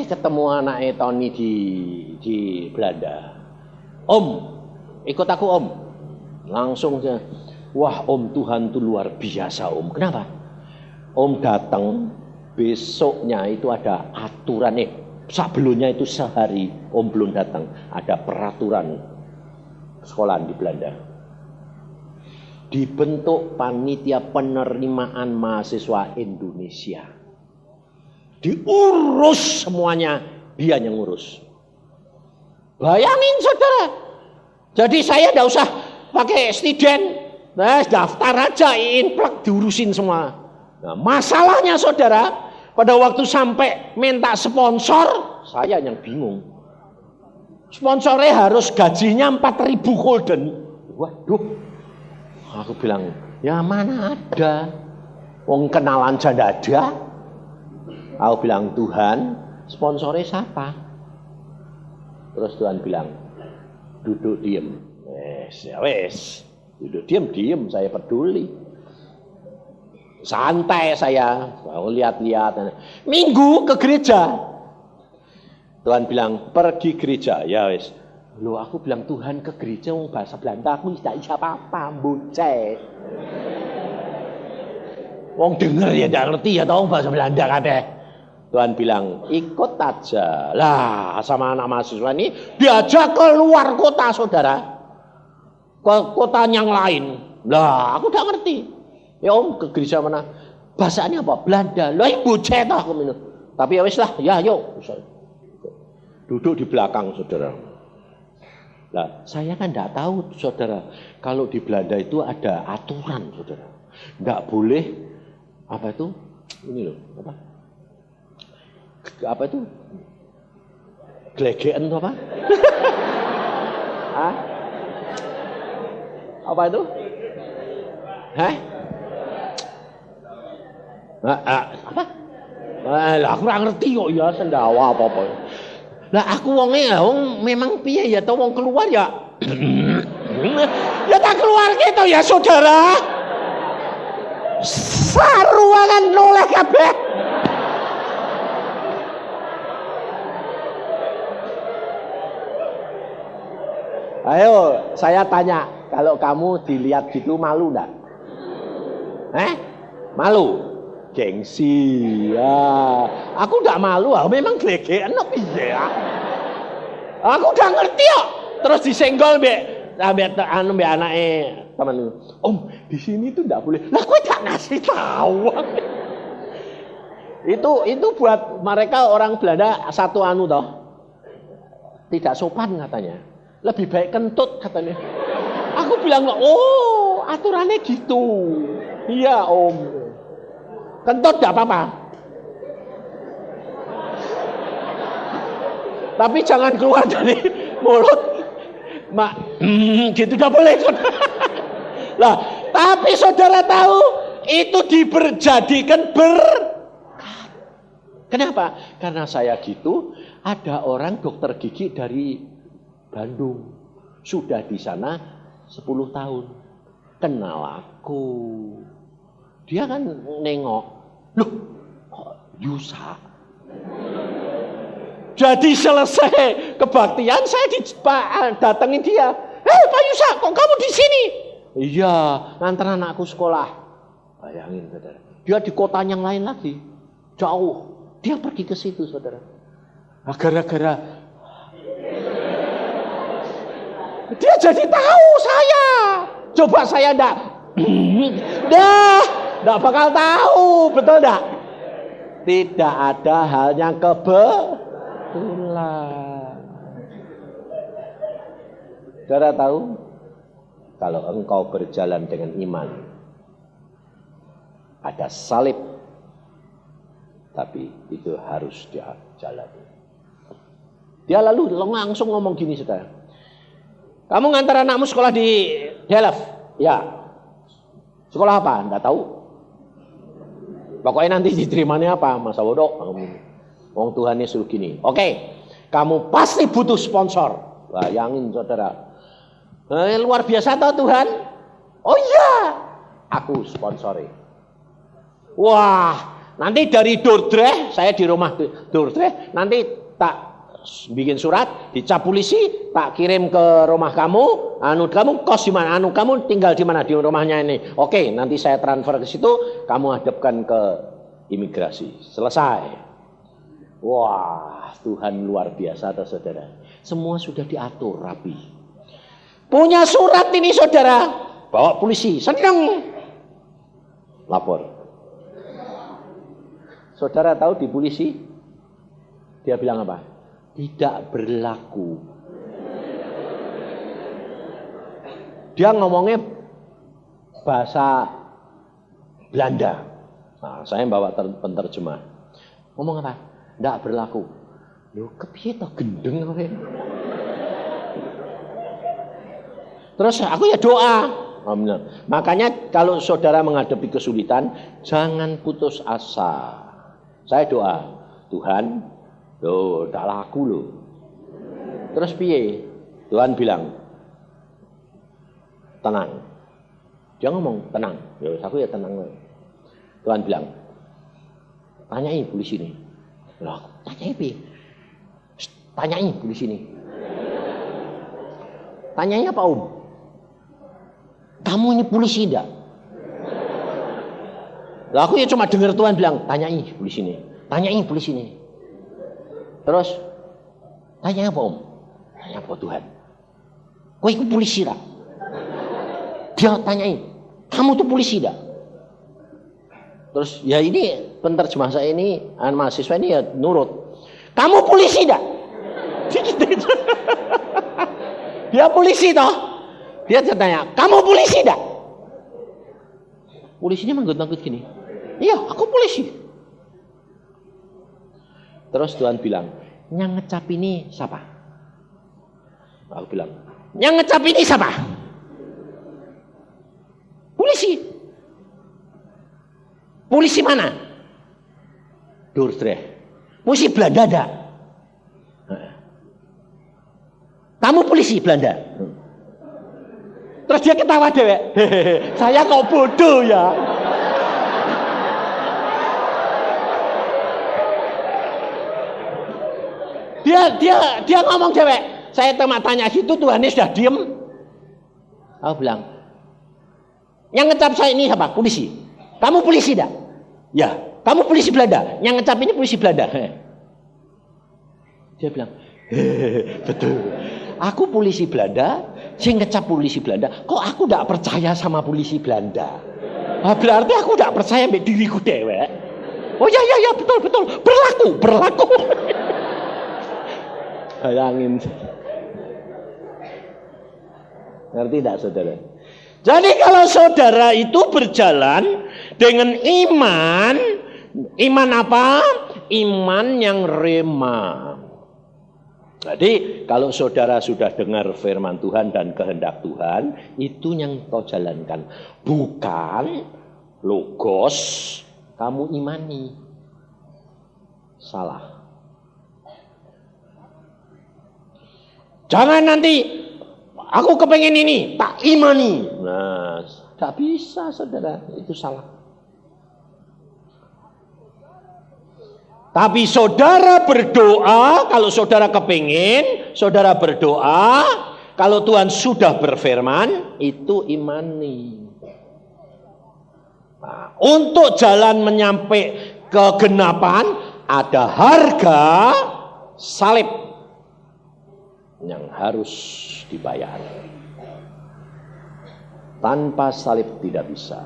Ketemu anaknya Tony di Belanda. Om, ikut aku om. Langsung dia, wah om, Tuhan itu luar biasa om. Kenapa? Om datang, besoknya itu ada aturan, sebelumnya itu sehari om belum datang. Ada peraturan sekolahan di Belanda. Dibentuk panitia penerimaan mahasiswa Indonesia. Diurus semuanya, dia yang ngurus. Bayangin saudara. Jadi saya tidak usah pakai stiden, daftar aja, plak diurusin semua. Nah, masalahnya saudara, pada waktu sampai minta sponsor, saya yang bingung. Sponsornya harus gajinya 4.000 gulden. Waduh, aku bilang, ya mana ada, wong kenalan aja tidak ada. Aku bilang, Tuhan, sponsornya siapa? Terus Tuhan bilang, duduk diem. Wes, duduk diem, saya peduli. Santai saya, lihat-lihat. Minggu ke gereja. Tuhan bilang, pergi gereja. Ya wes. Loh, aku bilang Tuhan ke gereja, bahasa Belanda aku tidak bisa apa-apa, bocah. Wong denger ya tidak ngerti ya tahu bahasa Belanda kabeh. Tuhan bilang, ikut aja. Lah, sama anak mahasiswa ini diajak ke luar kota, saudara. Ke kota yang lain. Lah, aku tidak ngerti. Ya om, ke gereja mana? Bahasanya apa? Belanda. Lah, ibu cetak aku minum. Tapi ya wis lah, ya yuk. Duduk di belakang, saudara. Lah, saya kan tidak tahu, saudara. Kalau di Belanda itu ada aturan, saudara. Tidak boleh, apa itu? Ini loh, apa itu? Glegean itu apa? Hah? Apa itu? Hah? Apa? Lah aku ora ngerti kok ya sendawa apa-apa. Lah aku wonge memang piye ya to wong keluar ya. Ya tak keluar gitu ya saudara. Saruangan noleh kabeh. Ayo, saya tanya, kalau kamu dilihat gitu malu enggak? Malu? Gengsi. Ya. Aku enggak malu, memang glegean piye ya. Aku udah ngerti kok. Terus disenggol mbek anake teman. Om, di sini tuh enggak boleh. Lah kowe enggak ngasih tahu. Itu buat mereka orang Belanda satu toh. Tidak sopan katanya. Lebih baik kentut katanya. Aku bilang, oh aturannya gitu. Iya om. Kentut gak apa-apa. Tapi jangan keluar dari mulut. Gitu gak boleh. Lah, tapi saudara tahu itu diberjadikan berkat. Kenapa? Karena saya gitu, ada orang dokter gigi dari Bandung. Sudah di sana 10 tahun. Kenal aku. Dia kan nengok. Loh, kok Yusa? Jadi selesai kebaktian, saya datengin dia. Hei Pak Yusa, kok kamu di sini? Iya, nganter anakku sekolah. Bayangin saudara. Dia di kota yang lain lagi. Jauh. Dia pergi ke situ saudara. Nah, gara-gara dia jadi tahu saya. Coba saya enggak bakal tahu, betul enggak? Tidak ada hal yang kebetulan. Saudara tahu, kalau engkau berjalan dengan iman, ada salib, tapi itu harus dia jalani. Dia lalu langsung ngomong gini saudara. Kamu ngantar anakmu sekolah di Delft? Ya. Sekolah apa? Enggak tahu. Pokoknya nanti diterimanya apa? Masa bodoh. Wong Tuhannya suruh gini. Oke. Kamu pasti butuh sponsor. Bayangin saudara. Luar biasa toh Tuhan? Oh iya. Aku sponsori. Wah. Nanti dari Dordrecht. Saya di rumah Dordrecht. Nanti tak bikin surat, dicap polisi, tak kirim ke rumah kamu, kamu kos di mana, kamu tinggal di mana di rumahnya ini. Oke, nanti saya transfer ke situ, kamu hadapkan ke imigrasi. Selesai. Wah, Tuhan luar biasa atau saudara. Semua sudah diatur rapi. Punya surat ini saudara, bawa polisi, senang. Lapor. Saudara tahu di polisi dia bilang apa? Tidak berlaku. Dia ngomongnya bahasa Belanda. Nah, saya bawa penterjemah. Ngomong apa? Tidak berlaku. Loh, kepiye to gendeng kowe? Terus aku ya doa. Makanya kalau saudara menghadapi kesulitan, jangan putus asa. Saya doa, Tuhan, loh, tak laku loh. Terus piye? Tuhan bilang, tenang. Dia ngomong, tenang. Ya, aku ya tenang. Tuhan bilang, tanyai polisi ini. Lah, tanyai piye? Tanyai polisi ini. Tanyai apa Om? Kamu ini polisi enggak? Lah aku ya cuma dengar Tuhan bilang, tanyai polisi ini. Tanyai polisi ini. Terus tanya apa Om? Tanya apa Tuhan? Kau ikut polisi tak? Dia tanyain, kamu tuh polisi tak? Terus ya ini penterjemah saya ini, mahasiswa ini ya nurut. Kamu polisi tak? Dia polisi toh? Dia tanya, kamu polisi tak? Polisinya manggut-manggut gini. Iya, aku polisi. Terus Tuhan bilang, yang ngecap ini siapa? Aku bilang, yang ngecap ini siapa? Polisi. Polisi mana? Dordrecht. Polisi Belanda ada. Kamu polisi Belanda. Terus dia ketawa dewek. Saya kok bodoh ya. Dia ngomong cewek. Saya tanya situ Tuhannya sudah diem. Aku bilang, yang ngecap saya ini siapa? Polisi. Kamu polisi dah? Ya. Kamu polisi Belanda. Yang ngecap ini polisi Belanda. Dia bilang, betul. Aku polisi Belanda. Yang ngecap polisi Belanda. Kok aku tidak percaya sama polisi Belanda? Berarti aku tidak percaya sama diriku dewek. Oh ya betul. Berlaku. Bayangin. Ngerti tidak saudara? Jadi kalau saudara itu berjalan dengan iman apa? Iman yang rema. Jadi kalau saudara sudah dengar firman Tuhan dan kehendak Tuhan, itu yang kau jalankan. Bukan logos kamu imani. Salah. Jangan nanti Aku kepengen ini, tak imani. Nah, tak bisa saudara, itu salah. Tapi saudara berdoa, kalau saudara kepengen, saudara berdoa, kalau Tuhan sudah berfirman, itu imani. Nah, untuk jalan menyampai kegenapan, ada harga salib yang harus dibayar. Tanpa salib tidak bisa.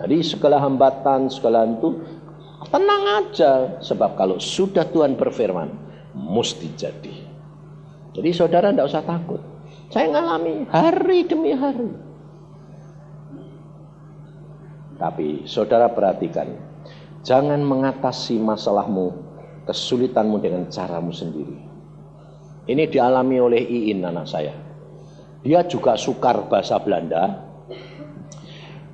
Jadi segala hambatan, segala itu tenang aja. Sebab kalau sudah Tuhan berfirman, mesti jadi. Jadi saudara tidak usah takut. Saya ngalami hari demi hari. Tapi saudara perhatikan, jangan mengatasi masalahmu, kesulitanmu dengan caramu sendiri. Ini dialami oleh Iin, anak saya. Dia juga sukar bahasa Belanda.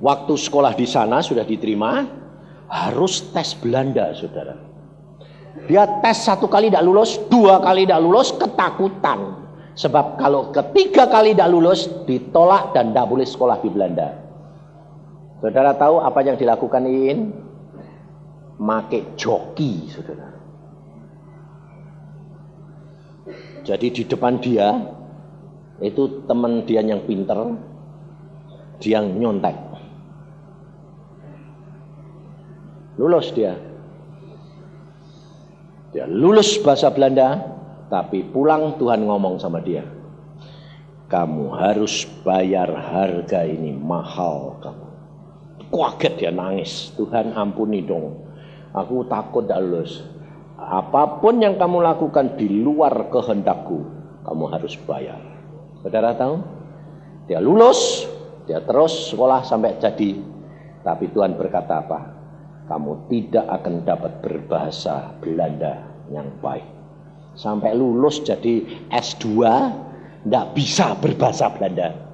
Waktu sekolah di sana sudah diterima, harus tes Belanda, saudara. Dia tes 1 kali tidak lulus, 2 kali tidak lulus, ketakutan. Sebab kalau ketiga kali tidak lulus, ditolak dan tidak boleh sekolah di Belanda. Saudara tahu apa yang dilakukan Iin? Make joki, saudara. Jadi di depan dia, itu teman dia yang pinter, dia nyontek. Lulus dia. Dia lulus bahasa Belanda, tapi pulang Tuhan ngomong sama dia. Kamu harus bayar harga ini, mahal kamu. Kaget dia, nangis. Tuhan ampuni dong. Aku takut tidak lulus. Apapun yang kamu lakukan di luar kehendakku, kamu harus bayar. Saudara tahu? Dia lulus, dia terus sekolah sampai jadi. Tapi Tuhan berkata apa? Kamu tidak akan dapat berbahasa Belanda yang baik. Sampai lulus jadi S2, tidak bisa berbahasa Belanda.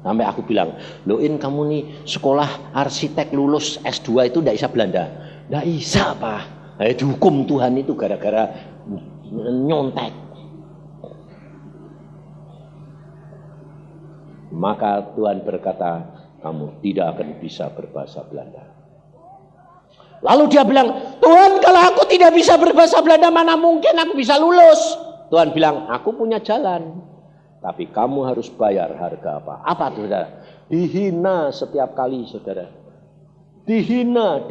Sampai aku bilang, Loin kamu nih sekolah arsitek lulus S2 itu tidak bisa Belanda. Tidak bisa Pak. Dihukum Tuhan itu gara-gara nyontek. Maka Tuhan berkata, kamu tidak akan bisa berbahasa Belanda. Lalu dia bilang, Tuhan kalau aku tidak bisa berbahasa Belanda, mana mungkin aku bisa lulus. Tuhan bilang, aku punya jalan. Tapi kamu harus bayar harga apa? Apa saudara? Dihina setiap kali saudara. Dihina.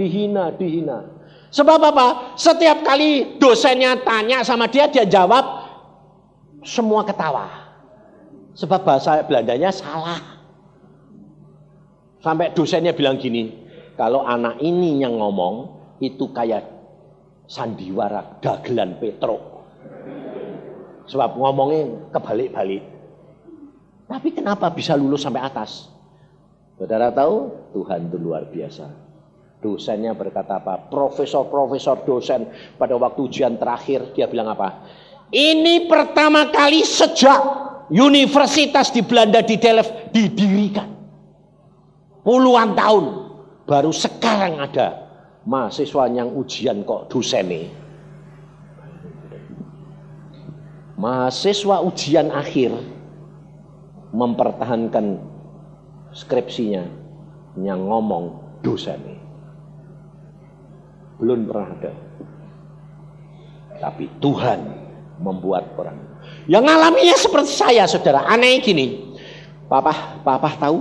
Sebab apa? Setiap kali dosennya tanya sama dia, dia jawab, semua ketawa. Sebab bahasa Belandanya salah. Sampai dosennya bilang gini, kalau anak ini yang ngomong, itu kayak sandiwara dagelan Petruk. Sebab ngomongnya kebalik-balik. Tapi kenapa bisa lulus sampai atas? Saudara tahu, Tuhan itu luar biasa. Dosennya berkata apa? Profesor dosen pada waktu ujian terakhir dia bilang apa? Ini pertama kali sejak universitas di Belanda di Delft didirikan. Puluhan tahun baru sekarang ada mahasiswa yang ujian kok dosen ini. Mahasiswa ujian akhir mempertahankan skripsinya yang ngomong dosen ini. Belum pernah ada. Tapi Tuhan membuat orang yang ngalaminya seperti saya, saudara. Aneh gini. Papa tahu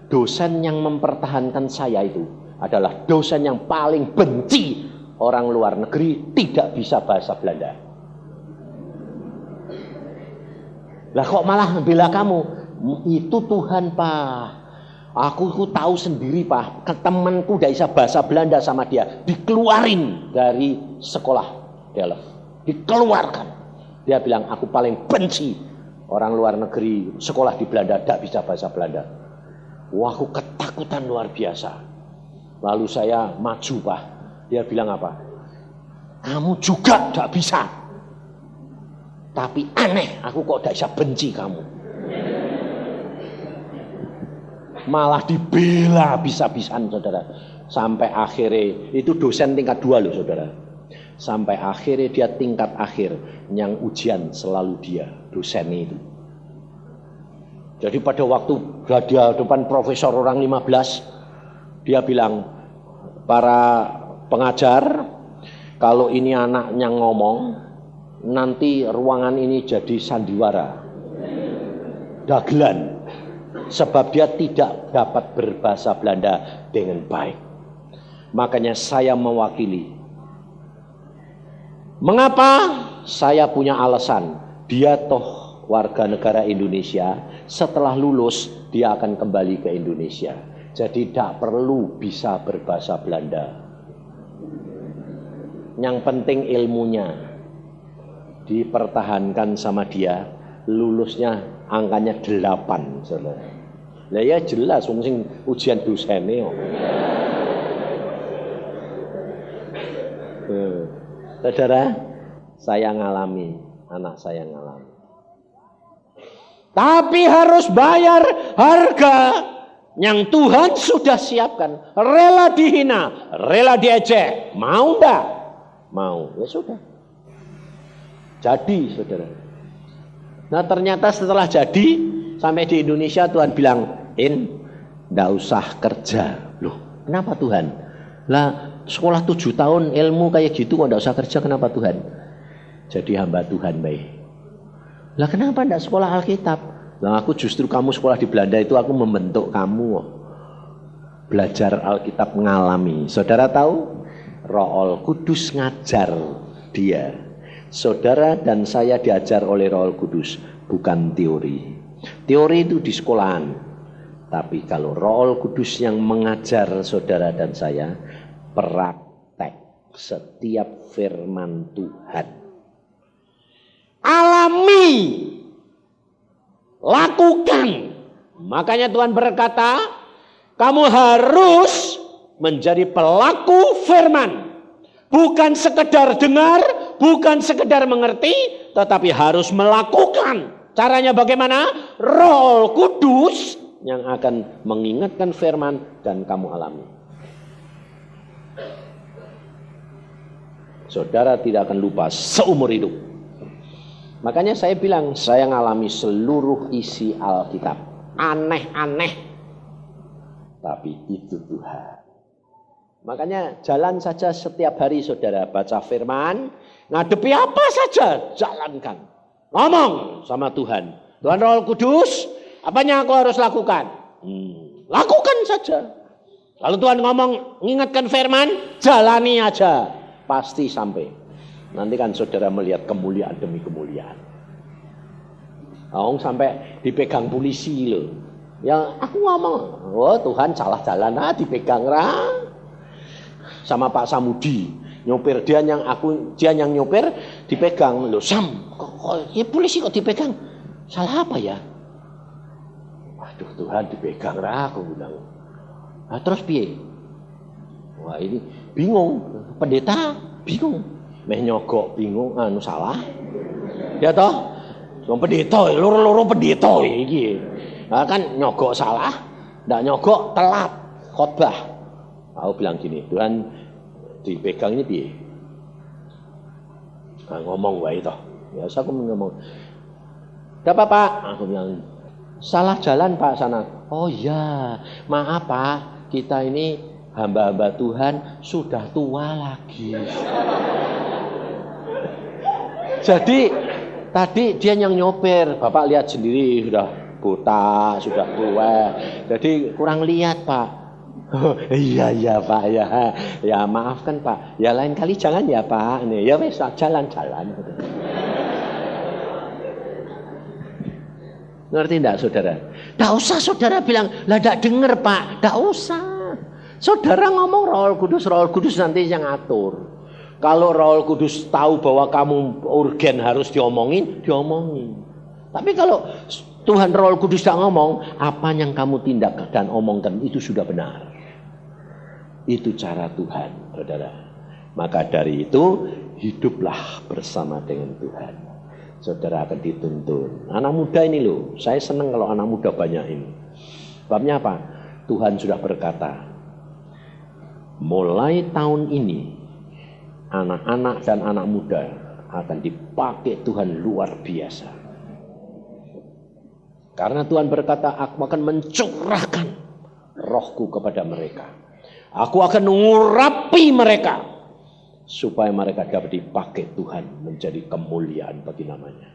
dosen yang mempertahankan saya itu adalah dosen yang paling benci orang luar negeri tidak bisa bahasa Belanda. Lah kok malah membela kamu? Itu Tuhan, Pak. Aku tahu sendiri, Pak. Temanku tidak bisa bahasa Belanda sama dia. Dikeluarin dari sekolah Delft. Dikeluarkan. Dia bilang, aku paling benci orang luar negeri sekolah di Belanda tidak bisa bahasa Belanda. Wah, aku ketakutan luar biasa. Lalu saya maju, Pak. Dia bilang apa? Kamu juga tidak bisa. Tapi aneh, aku kok tidak bisa benci kamu. Malah dibela bisa-bisaan, saudara. Sampai akhirnya, itu dosen tingkat 2 loh, saudara. Sampai akhirnya dia tingkat akhir, yang ujian selalu dia, dosen itu. Jadi pada waktu dia depan profesor orang 15, dia bilang, para pengajar, kalau ini anaknya ngomong, nanti ruangan ini jadi sandiwara, dagelan, sebab dia tidak dapat berbahasa Belanda dengan baik. Makanya saya mewakili. Mengapa? Saya punya alasan. Dia toh warga negara Indonesia, setelah lulus dia akan kembali ke Indonesia. Jadi tidak perlu bisa berbahasa Belanda. Yang penting ilmunya dipertahankan sama dia, lulusnya angkanya 8. Saudara. Lah ya jelas sing ujian dosene kok. Saudara, saya ngalami, anak saya ngalami. Tapi harus bayar harga yang Tuhan sudah siapkan. Rela dihina, rela diejek. Mau enggak? Mau. Ya sudah. Jadi saudara. Nah ternyata setelah jadi, sampai di Indonesia Tuhan bilang, enggak usah kerja. Loh kenapa Tuhan? Lah sekolah 7 tahun ilmu kayak gitu kok enggak usah kerja, kenapa Tuhan? Jadi hamba Tuhan baik. Lah kenapa enggak sekolah Alkitab? Lah aku justru kamu sekolah di Belanda itu aku membentuk kamu. Belajar Alkitab mengalami. Saudara tahu? Roh Kudus ngajar dia. Saudara dan saya diajar oleh Roh Kudus, bukan teori. Teori itu di sekolahan. Tapi kalau Roh Kudus yang mengajar saudara dan saya, praktek setiap firman Tuhan. Alami, lakukan. Makanya Tuhan berkata, kamu harus menjadi pelaku firman. Bukan sekedar dengar, bukan sekedar mengerti, tetapi harus melakukan. Caranya bagaimana? Roh Kudus yang akan mengingatkan firman dan kamu alami. Saudara tidak akan lupa seumur hidup. Makanya saya bilang, saya ngalami seluruh isi Alkitab. Aneh-aneh. Tapi itu Tuhan. Makanya jalan saja setiap hari saudara. Baca firman. Ngadepi apa saja, jalankan. Ngomong sama Tuhan. Tuhan Roh Kudus, apanya aku harus lakukan? Lakukan saja. Kalau Tuhan ngomong, ingatkan firman, jalani aja. Pasti sampai. Nanti kan saudara melihat kemuliaan demi kemuliaan. Sampai dipegang polisi loh. Yang aku ngomong, oh Tuhan salah jalan, dipegang sama Pak Samudi. Nyopir dia yang nyopir dipegang. Loh Sam, kok ya polisi kok dipegang? Salah apa ya? Waduh Tuhan dipegang aku bilang. Terus piye? Wah ini bingung, pendeta bingung. Meh nyogok bingung, salah. Ya toh, wong pendeta, loro-loro pendeta iki. Kan nyogok salah, ndak nyogok telat khotbah. Aku bilang gini, Tuhan dipegang ini piye? Ngomong wae toh. Ya aku ngomong. Enggak apa-apa, aku bilang salah jalan Pak sana. Oh iya, maaf Pak, kita ini hamba-hamba Tuhan sudah tua lagi. Jadi tadi dia yang nyopir, Bapak lihat sendiri sudah buta, sudah tua. Jadi kurang lihat Pak. Iya Pak ya. Ya maafkan Pak. Ya lain kali jangan ya Pak. Nih ya wes jalan-jalan. Ngerti enggak saudara? Enggak usah saudara bilang, lah enggak dengar Pak. Enggak usah. Saudara ngomong Roh Kudus nanti yang atur. Kalau Roh Kudus tahu bahwa kamu urgen harus diomongin. Tapi kalau Tuhan Roh Kudus tak ngomong, apa yang kamu tindak dan omongkan itu sudah benar. Itu cara Tuhan, saudara. Maka dari itu, hiduplah bersama dengan Tuhan. Saudara akan dituntun. Anak muda ini loh, saya senang kalau anak muda banyak ini. Sebabnya apa? Tuhan sudah berkata, mulai tahun ini, anak-anak dan anak muda akan dipakai Tuhan luar biasa. Karena Tuhan berkata, aku akan mencurahkan rohku kepada mereka. Aku akan mengurapi mereka supaya mereka dapat dipakai Tuhan menjadi kemuliaan bagi namanya.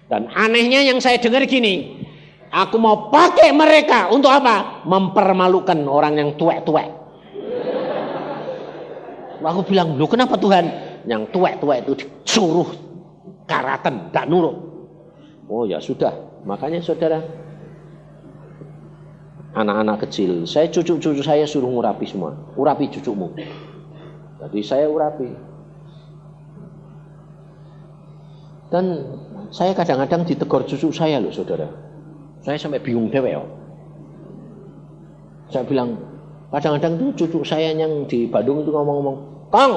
Dan anehnya yang saya dengar gini, aku mau pakai mereka untuk apa? Mempermalukan orang yang tuek-tuek. Aku bilang, loh kenapa Tuhan? Yang tuek-tuek itu disuruh karatan, tidak nurut. Oh ya sudah. Makanya saudara, anak-anak kecil, saya cucu-cucu saya suruh ngurapi semua. Urapi cucumu. Jadi saya urapi. Dan saya kadang-kadang ditegur cucu saya loh saudara. Saya sampai bingung dewe. Saya bilang, kadang-kadang tuh cucu saya yang di Bandung itu ngomong-ngomong, Kong,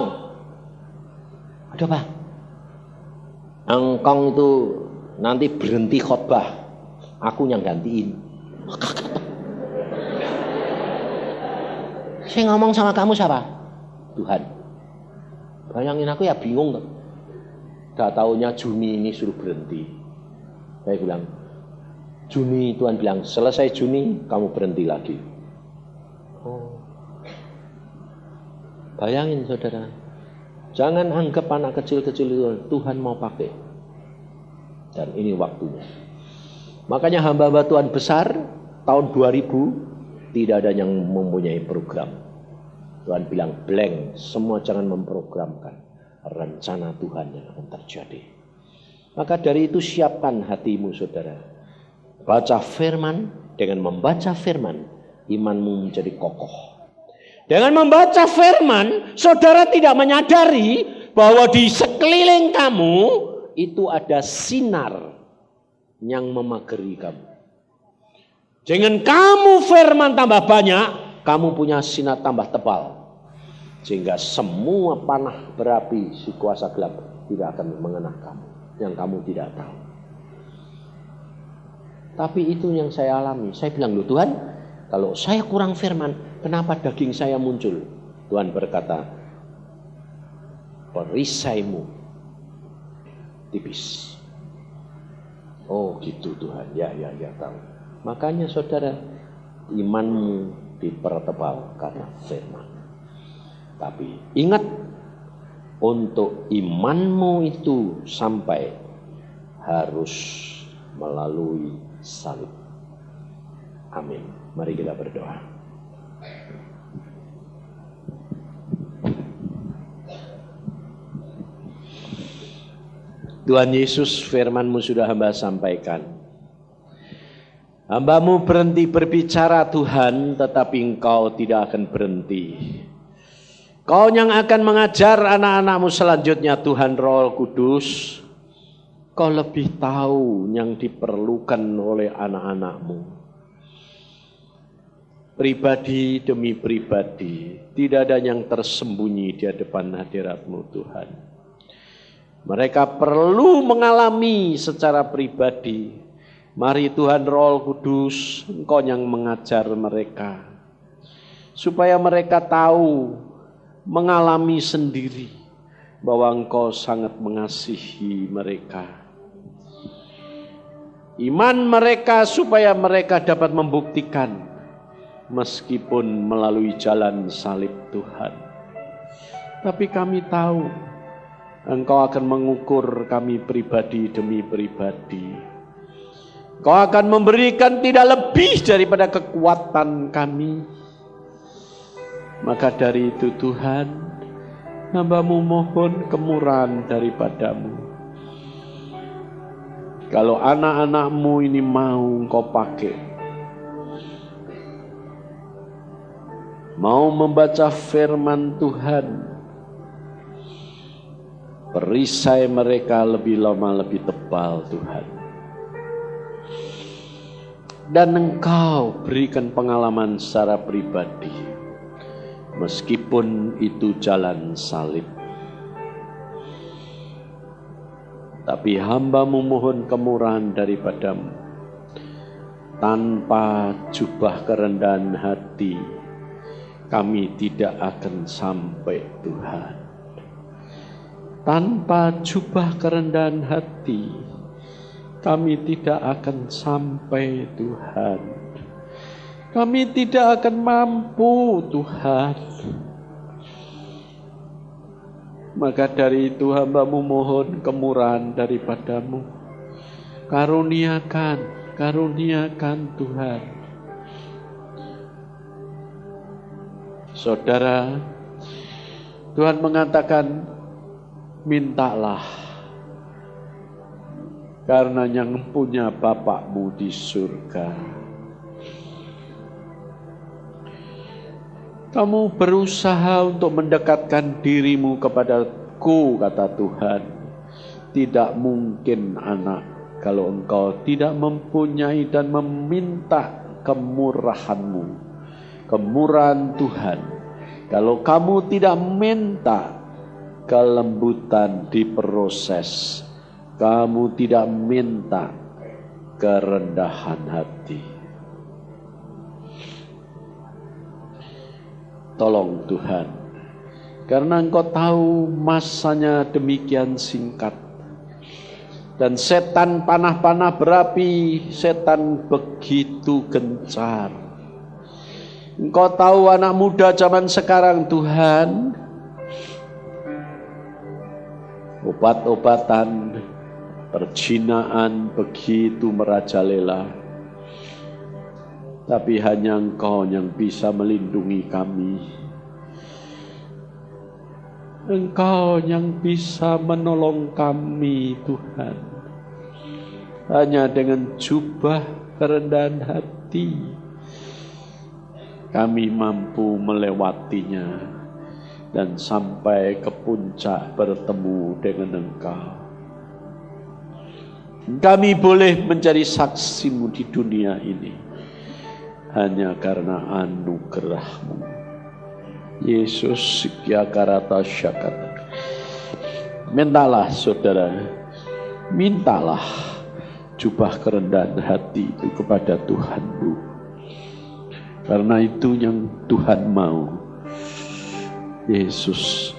ada apa? Kong itu nanti berhenti khotbah, aku yang gantiin. Saya ngomong sama kamu siapa? Tuhan. Bayangin aku ya bingung. Gak taunya Juni ini suruh berhenti. Saya bilang, Juni, Tuhan bilang selesai Juni kamu berhenti lagi. Oh. Bayangin saudara, jangan anggap anak kecil-kecil itu Tuhan mau pakai. Dan ini waktunya. Makanya hamba-hamba Tuhan besar tahun 2000 tidak ada yang mempunyai program. Tuhan bilang blank, semua jangan memprogramkan rencana Tuhan yang akan terjadi. Maka dari itu siapkan hatimu saudara. Baca firman, dengan membaca firman imanmu menjadi kokoh. Dengan membaca firman, saudara tidak menyadari bahwa di sekeliling kamu itu ada sinar yang memagari kamu. Dengan kamu firman tambah banyak, kamu punya sinar tambah tebal. Sehingga semua panah berapi si kuasa gelap tidak akan mengenai kamu. Yang kamu tidak tahu. Tapi itu yang saya alami. Saya bilang, loh Tuhan, kalau saya kurang firman, kenapa daging saya muncul? Tuhan berkata, perisaimu tipis. Oh gitu Tuhan, ya tahu. Makanya saudara, imanmu dipertebal karena firman. Tapi ingat, untuk imanmu itu sampai harus melalui salib. Amin. Mari kita berdoa. Tuhan Yesus, firman-Mu sudah hamba sampaikan. Hamba-Mu berhenti berbicara Tuhan, tetapi Engkau tidak akan berhenti. Kau yang akan mengajar anak-anak-Mu selanjutnya Tuhan Roh Kudus. Kau lebih tahu yang diperlukan oleh anak-anak-Mu. Pribadi demi pribadi, tidak ada yang tersembunyi di hadapan hadirat-Mu Tuhan. Mereka perlu mengalami secara pribadi. Mari Tuhan Roh Kudus, Engkau yang mengajar mereka. Supaya mereka tahu, mengalami sendiri bahwa Engkau sangat mengasihi mereka. Iman mereka supaya mereka dapat membuktikan meskipun melalui jalan salib Tuhan. Tapi kami tahu Engkau akan mengukur kami pribadi demi pribadi. Engkau akan memberikan tidak lebih daripada kekuatan kami. Maka dari itu Tuhan, hamba-Mu mohon kemurahan daripada-Mu. Kalau anak-anak-Mu ini mau Engkau pakai, mau membaca firman Tuhan, perisai mereka lebih lama lebih tebal Tuhan. Dan Engkau berikan pengalaman secara pribadi. Meskipun itu jalan salib. Tapi hamba-Mu mohon kemurahan daripada-Mu. Tanpa jubah kerendahan hati, kami tidak akan sampai Tuhan. Tanpa jubah kerendahan hati, kami tidak akan sampai Tuhan. Kami tidak akan mampu Tuhan. Maka dari itu hamba-Mu mohon kemurahan daripadamu. Karuniakan Tuhan. Saudara, Tuhan mengatakan, mintalah, karena yang punya Bapa-Mu di surga. Kamu berusaha untuk mendekatkan dirimu kepadaku, kata Tuhan. Tidak mungkin anak, kalau engkau tidak mempunyai dan meminta kemurahan-Mu, kemurahan Tuhan. Kalau kamu tidak minta kelembutan diproses, kamu tidak minta kerendahan hati. Tolong Tuhan, karena Engkau tahu masanya demikian singkat. Dan setan panah-panah berapi, setan begitu gencar. Engkau tahu anak muda zaman sekarang Tuhan, obat-obatan, perjinaan begitu merajalela. Tapi hanya Engkau yang bisa melindungi kami. Engkau yang bisa menolong kami Tuhan. Hanya dengan jubah kerendahan hati kami mampu melewatinya dan sampai ke puncak bertemu dengan Engkau. Kami boleh menjadi saksi-Mu di dunia ini hanya karena anugerah-Mu. Yesus sikiakarata syakata. Mintalah saudara, mintalah jubah kerendahan hati itu kepada Tuhan-Mu. Karena itu yang Tuhan mau. Yesus